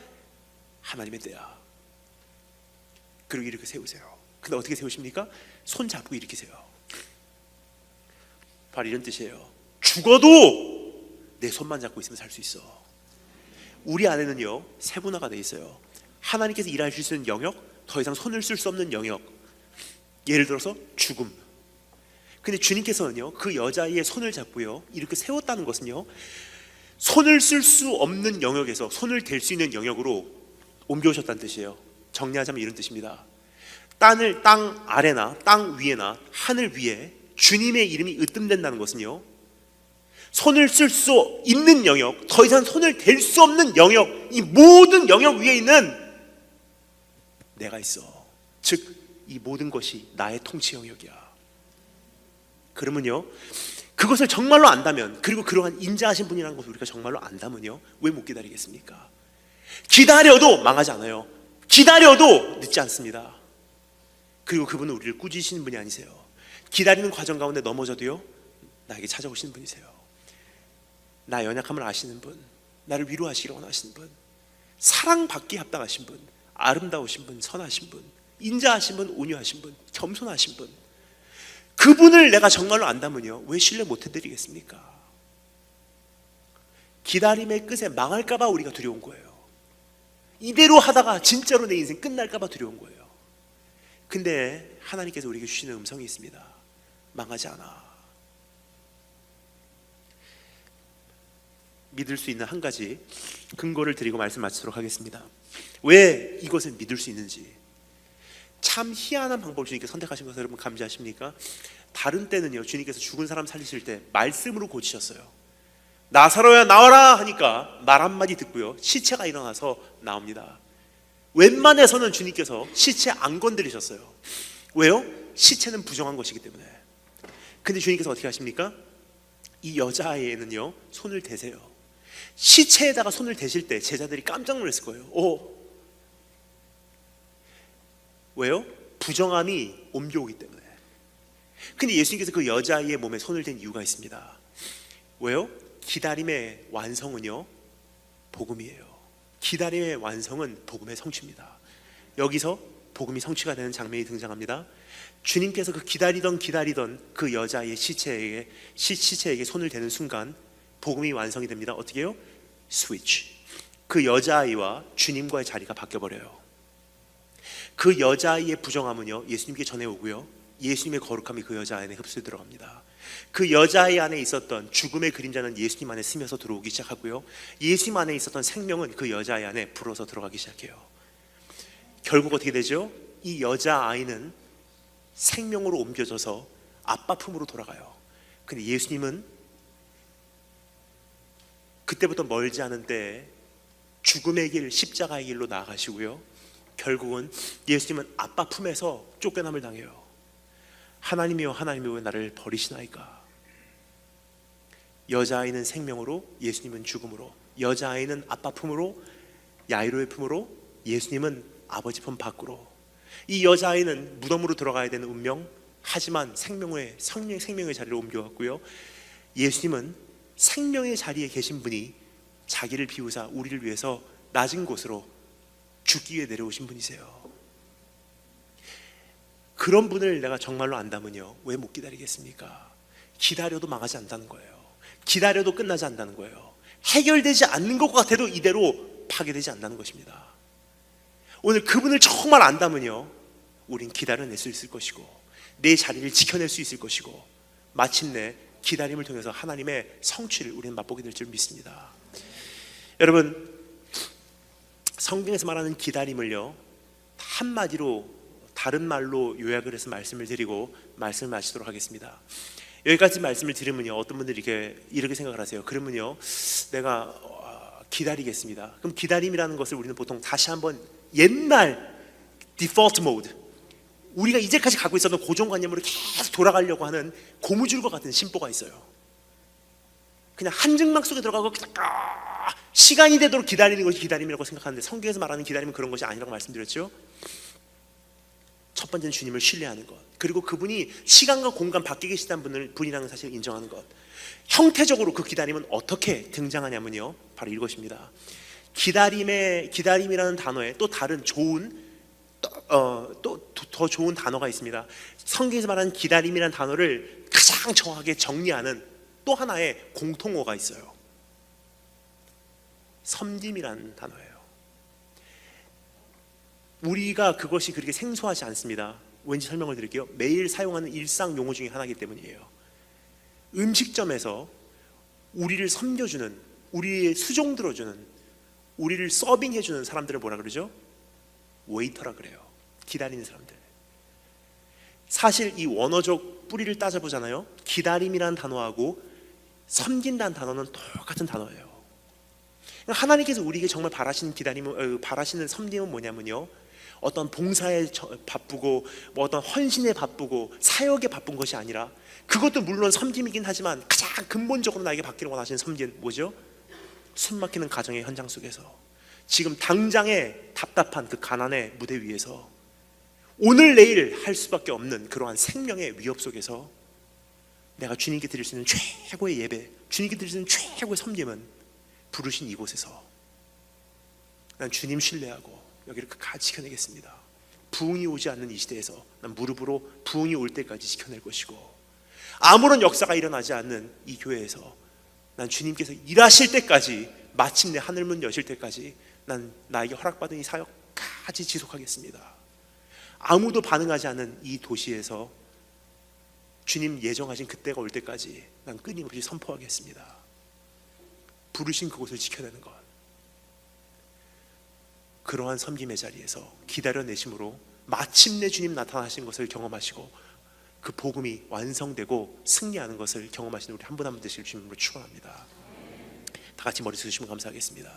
하나님의 때야. 그리고 이렇게 세우세요. 근데 어떻게 세우십니까? 손 잡고 일으키세요. 바로 이런 뜻이에요. 죽어도 내 손만 잡고 있으면 살 수 있어. 우리 안에는요, 세분화가 돼 있어요. 하나님께서 일하실 수 있는 영역, 더 이상 손을 쓸 수 없는 영역. 예를 들어서 죽음. 근데 주님께서는요, 그 여자아이의 손을 잡고요, 이렇게 세웠다는 것은요, 손을 쓸 수 없는 영역에서 손을 댈 수 있는 영역으로 옮겨오셨다는 뜻이에요. 정리하자면 이런 뜻입니다. 땅 아래나 땅 위에나 하늘 위에 주님의 이름이 으뜸된다는 것은요, 손을 쓸 수 있는 영역, 더 이상 손을 댈 수 없는 영역, 이 모든 영역 위에 있는 내가 있어. 즉 이 모든 것이 나의 통치 영역이야. 그러면요, 그것을 정말로 안다면, 그리고 그러한 인자하신 분이라는 것을 우리가 정말로 안다면요, 왜 못 기다리겠습니까? 기다려도 망하지 않아요. 기다려도 늦지 않습니다. 그리고 그분은 우리를 꾸짖으시는 분이 아니세요. 기다리는 과정 가운데 넘어져도요, 나에게 찾아오시는 분이세요. 나 연약함을 아시는 분, 나를 위로하시기를 원하시는 분, 사랑받기에 합당하신 분, 아름다우신 분, 선하신 분, 인자하신 분, 온유하신 분, 겸손하신 분, 그분을 내가 정말로 안다면요, 왜 신뢰 못 해드리겠습니까? 기다림의 끝에 망할까봐 우리가 두려운 거예요. 이대로 하다가 진짜로 내 인생 끝날까봐 두려운 거예요. 근데 하나님께서 우리에게 주시는 음성이 있습니다. 망하지 않아. 믿을 수 있는 한 가지 근거를 드리고 말씀 마치도록 하겠습니다. 왜 이것을 믿을 수 있는지. 참 희한한 방법을 주님께서 선택하신 것을 여러분 감지하십니까? 다른 때는요, 주님께서 죽은 사람 살리실 때 말씀으로 고치셨어요. 나사로야 나와라 하니까 말 한마디 듣고요, 시체가 일어나서 나옵니다. 웬만해서는 주님께서 시체 안 건드리셨어요. 왜요? 시체는 부정한 것이기 때문에. 근데 주님께서 어떻게 하십니까? 이 여자아이에는요 손을 대세요. 시체에다가 손을 대실 때 제자들이 깜짝 놀랐을 거예요. 왜요? 부정함이 옮겨오기 때문에. 근데 예수님께서 그 여자아이의 몸에 손을 댄 이유가 있습니다. 왜요? 기다림의 완성은요 복음이에요. 기다림의 완성은 복음의 성취입니다. 여기서 복음이 성취가 되는 장면이 등장합니다. 주님께서 그 기다리던 그 여자의 시체에게 손을 대는 순간 복음이 완성이 됩니다. 어떻게 해요? 스위치. 그 여자아이와 주님과의 자리가 바뀌어버려요. 그 여자아이의 부정함은요 예수님께 전해오고요, 예수님의 거룩함이 그 여자아이 안에 흡수해 들어갑니다. 그 여자아이 안에 있었던 죽음의 그림자는 예수님 안에 스며서 들어오기 시작하고요, 예수님 안에 있었던 생명은 그 여자아이 안에 불어서 들어가기 시작해요. 결국 어떻게 되죠? 이 여자아이는 생명으로 옮겨져서 아빠 품으로 돌아가요. 근데 예수님은 그때부터 멀지 않은 때에 죽음의 길, 십자가의 길로 나아가시고요, 결국은 예수님은 아빠 품에서 쫓겨남을 당해요. 하나님이여 하나님이여 왜 나를 버리시나이까. 여자아이는 생명으로, 예수님은 죽음으로. 여자아이는 아빠 품으로, 야이로의 품으로, 예수님은 아버지 품 밖으로. 이 여자아이는 무덤으로 들어가야 되는 운명, 하지만 생명의 자리를 옮겨왔고요, 예수님은 생명의 자리에 계신 분이 자기를 비우사 우리를 위해서 낮은 곳으로 죽기 위해 내려오신 분이세요. 그런 분을 내가 정말로 안다면요 왜 못 기다리겠습니까? 기다려도 망하지 않는다는 거예요. 기다려도 끝나지 않는다는 거예요. 해결되지 않는 것 같아도 이대로 파괴되지 않는다는 것입니다. 오늘 그분을 정말 안다면요 우린 기다려낼 수 있을 것이고 내 자리를 지켜낼 수 있을 것이고 마침내 기다림을 통해서 하나님의 성취를 우리는 맛보게 될 줄 믿습니다. 여러분, 성경에서 말하는 기다림을요 한마디로 다른 말로 요약을 해서 말씀을 드리고 말씀을 마치도록 하겠습니다. 여기까지 말씀을 들으면요 어떤 분들이 이렇게 생각을 하세요. 그러면요 내가 기다리겠습니다. 그럼 기다림이라는 것을 우리는 보통 다시 한번 옛날 디폴트 모드, 우리가 이제까지 갖고 있었던 고정관념으로 계속 돌아가려고 하는 고무줄과 같은 심보가 있어요. 그냥 한증막 속에 들어가고 시간이 되도록 기다리는 것이 기다림이라고 생각하는데, 성경에서 말하는 기다림은 그런 것이 아니라고 말씀드렸죠. 첫 번째는 주님을 신뢰하는 것, 그리고 그분이 시간과 공간 밖에 계시다는 분이라는 사실을 인정하는 것. 형태적으로 그 기다림은 어떻게 등장하냐면요 바로 이것입니다. 기다림이라는 단어에 또 다른 더 좋은 단어가 있습니다. 성경에서 말하는 기다림이라는 단어를 가장 정확하게 정리하는 또 하나의 공통어가 있어요. 섬김이라는 단어예요. 우리가 그것이 그렇게 생소하지 않습니다. 왠지 설명을 드릴게요. 매일 사용하는 일상 용어 중에 하나이기 때문이에요. 음식점에서 우리를 섬겨주는, 우리의 수종 들어주는, 우리를 서빙해주는 사람들을 뭐라 그러죠? 웨이터라 그래요. 기다리는 사람들. 사실 이 원어적 뿌리를 따져보잖아요. 기다림이라는 단어하고 섬긴다는 단어는 똑같은 단어예요. 하나님께서 우리에게 정말 바라시는 섬김은 뭐냐면요, 어떤 봉사에 바쁘고 어떤 헌신에 바쁘고 사역에 바쁜 것이 아니라, 그것도 물론 섬김이긴 하지만 가장 근본적으로 나에게 받기를 원하시는 섬김은 뭐죠? 숨막히는 가정의 현장 속에서, 지금 당장의 답답한 그 가난의 무대 위에서, 오늘 내일 할 수밖에 없는 그러한 생명의 위협 속에서 내가 주님께 드릴 수 있는 최고의 예배, 주님께 드릴 수 있는 최고의 섬김은 부르신 이곳에서 난 주님 신뢰하고 여기를 끝까지 지켜내겠습니다. 부흥이 오지 않는 이 시대에서 난 무릎으로 부흥이 올 때까지 지켜낼 것이고, 아무런 역사가 일어나지 않는 이 교회에서 난 주님께서 일하실 때까지, 마침내 하늘문 여실 때까지 난 나에게 허락받은 이 사역까지 지속하겠습니다. 아무도 반응하지 않는 이 도시에서 주님 예정하신 그때가 올 때까지 난 끊임없이 선포하겠습니다. 부르신 그곳을 지켜내는 것, 그러한 섬김의 자리에서 기다려내심으로 마침내 주님 나타나신 것을 경험하시고 그 복음이 완성되고 승리하는 것을 경험하시는 우리 한 분 한 분 되실 주님으로 축원합니다. 다 같이 머리 숙이시면 감사하겠습니다.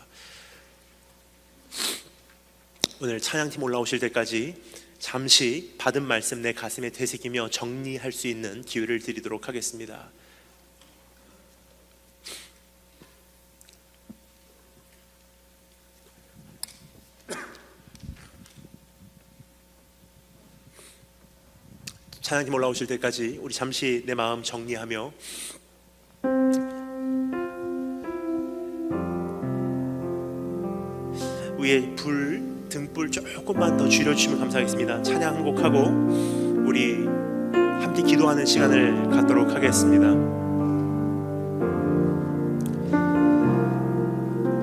오늘 찬양팀 올라오실 때까지 잠시 받은 말씀 내 가슴에 되새기며 정리할 수 있는 기회를 드리도록 하겠습니다. 찬양팀 올라오실 때까지 우리 잠시 내 마음 정리하며 위에 불, 등불 조금만 더 줄여주시면 감사하겠습니다. 찬양 한 곡하고 우리 함께 기도하는 시간을 갖도록 하겠습니다.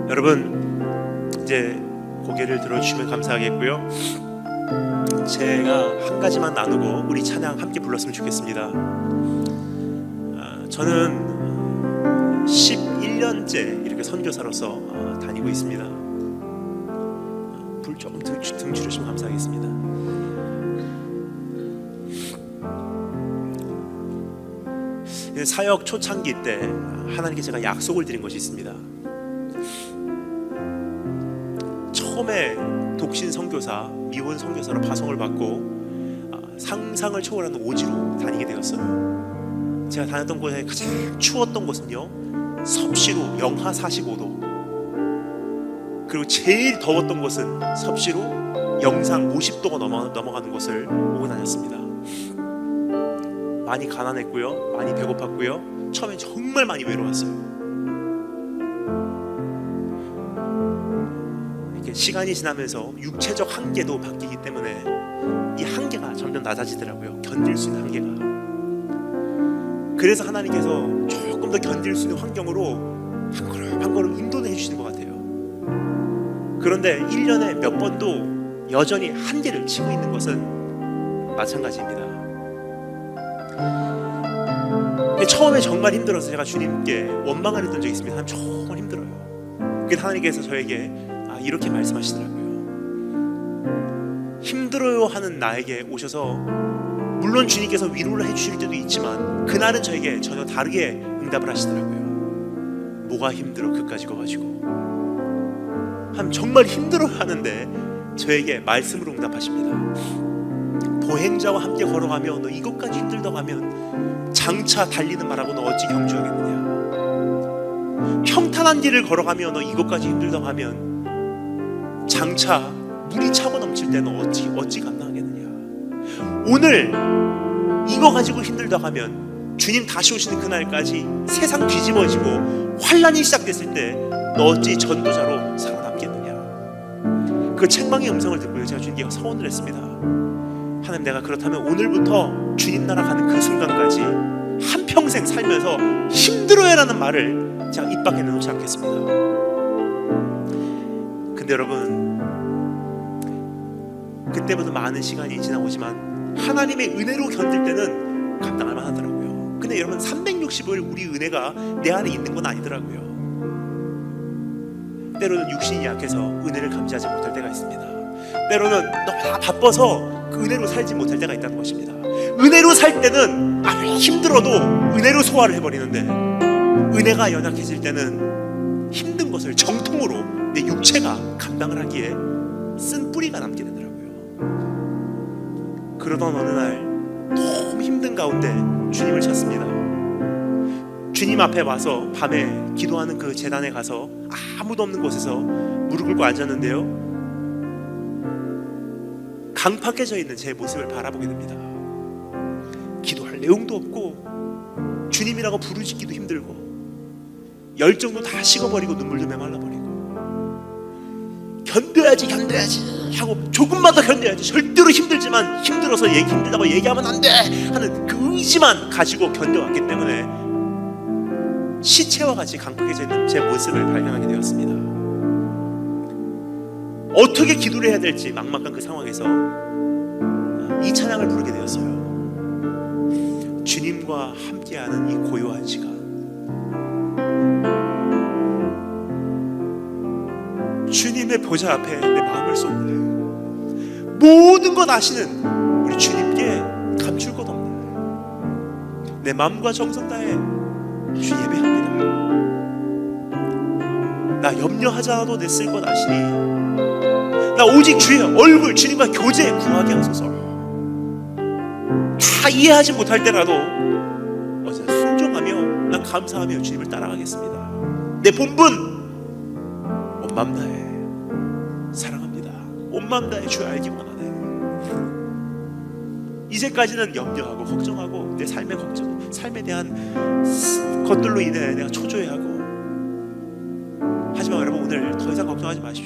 여러분 이제 고개를 들어주시면 감사하겠고요. 제가 한 가지만 나누고 우리 찬양 함께 불렀으면 좋겠습니다. 저는 11년째 이렇게 선교사로서 다니고 있습니다. 불 조금 등 줄여주시면 감사하겠습니다. 사역 초창기 때 하나님께 제가 약속을 드린 것이 있습니다. 처음에 독신 선교사, 미혼 선교사로 파송을 받고 상상을 초월하는 오지로 다니게 되었어요. 제가 다녔던 곳에 가장 추웠던 곳은요 섭씨로 영하 45도, 그리고 제일 더웠던 곳은 섭씨로 영상 50도가 넘어가는 곳을 오고 다녔습니다. 많이 가난했고요, 많이 배고팠고요, 처음엔 정말 많이 외로웠어요. 시간이 지나면서 육체적 한계도 바뀌기 때문에 이 한계가 점점 낮아지더라고요. 견딜 수 있는 한계가. 그래서 하나님께서 조금 더 견딜 수 있는 환경으로 한 걸음 인도해 주시는 것 같아요. 그런데 1년에 몇 번도 여전히 한계를 치고 있는 것은 마찬가지입니다. 처음에 정말 힘들어서 제가 주님께 원망을 했던 적이 있습니다. 하나님 정말 힘들어요. 그래서 하나님께서 저에게 이렇게 말씀하시더라고요. 힘들어요 하는 나에게 오셔서 물론 주님께서 위로를 해주실 때도 있지만 그날은 저에게 전혀 다르게 응답을 하시더라고요. 뭐가 힘들어 그까지 가지고 정말 힘들어 하는데 저에게 말씀으로 응답하십니다. 보행자와 함께 걸어가며 너 이것까지 힘들다고 하면 장차 달리는 말하고 너 어찌 경주하겠느냐. 평탄한 길을 걸어가며 너 이것까지 힘들다고 하면 장차 물이 차고 넘칠 때는 어찌 감당하겠느냐. 오늘 이거 가지고 힘들다고 하면 주님 다시 오시는 그날까지 세상 뒤집어지고 환란이 시작됐을 때 너 어찌 전도자로 살아남겠느냐. 그 책망의 음성을 듣고요 제가 주님께 서원을 했습니다. 하나님, 내가 그렇다면 오늘부터 주님 나라 가는 그 순간까지 한평생 살면서 힘들어요라는 말을 제가 입 밖에 내놓지 않겠습니다. 근데 여러분, 그때부터 많은 시간이 지나오지만 하나님의 은혜로 견딜 때는 감당할 만하더라고요. 근데 여러분, 360일 우리 은혜가 내 안에 있는 건 아니더라고요. 때로는 육신이 약해서 은혜를 감지하지 못할 때가 있습니다. 때로는 너무 바빠서 그 은혜로 살지 못할 때가 있다는 것입니다. 은혜로 살 때는 아무리 힘들어도 은혜로 소화를 해버리는데, 은혜가 연약해질 때는 힘든 것을 정통으로 내 육체가 감당을 하기에 쓴 뿌리가 남게 되더라고요. 그러던 어느 날 너무 힘든 가운데 주님을 찾습니다. 주님 앞에 와서 밤에 기도하는 그 제단에 가서 아무도 없는 곳에서 무릎 꿇고 앉았는데요, 강팍해져 있는 제 모습을 바라보게 됩니다. 기도할 내용도 없고 주님이라고 부르짖기도 힘들고 열정도 다 식어버리고 눈물도 메말라버리고, 견뎌야지 하고 조금만 더 견뎌야지, 절대로 힘들지만 힘들어서 힘들다고 얘기하면 안 돼 하는 그 의지만 가지고 견뎌왔기 때문에 시체와 같이 강팍해져 있는 제 모습을 발견하게 되었습니다. 어떻게 기도를 해야 될지 막막한 그 상황에서 이 찬양을 부르게 되었어요. 주님과 함께하는 이 고요한 시간, 주님의 보좌 앞에 내 마음을 쏟네. 모든 것 아시는 우리 주님께 감출 것 없네. 내 마음과 정성 다해 주 예배합니다. 나 염려하지 않아도 내 쓸 것 아시니 나 오직 주의 얼굴 주님과 교제 구하게 하소서. 다 이해하지 못할 때라도 어제 순종하며 난 감사하며 주님을 따라가겠습니다. 내 본분 온 마음 다해 사랑합니다. 온 마음 다해 주를 알기 원하네. 이제까지는 염려하고 걱정하고 내 삶의 걱정, 삶에 대한 것들로 인해 내가 초조해하고, 하지만 여러분 오늘 더 이상 걱정하지 마십시오.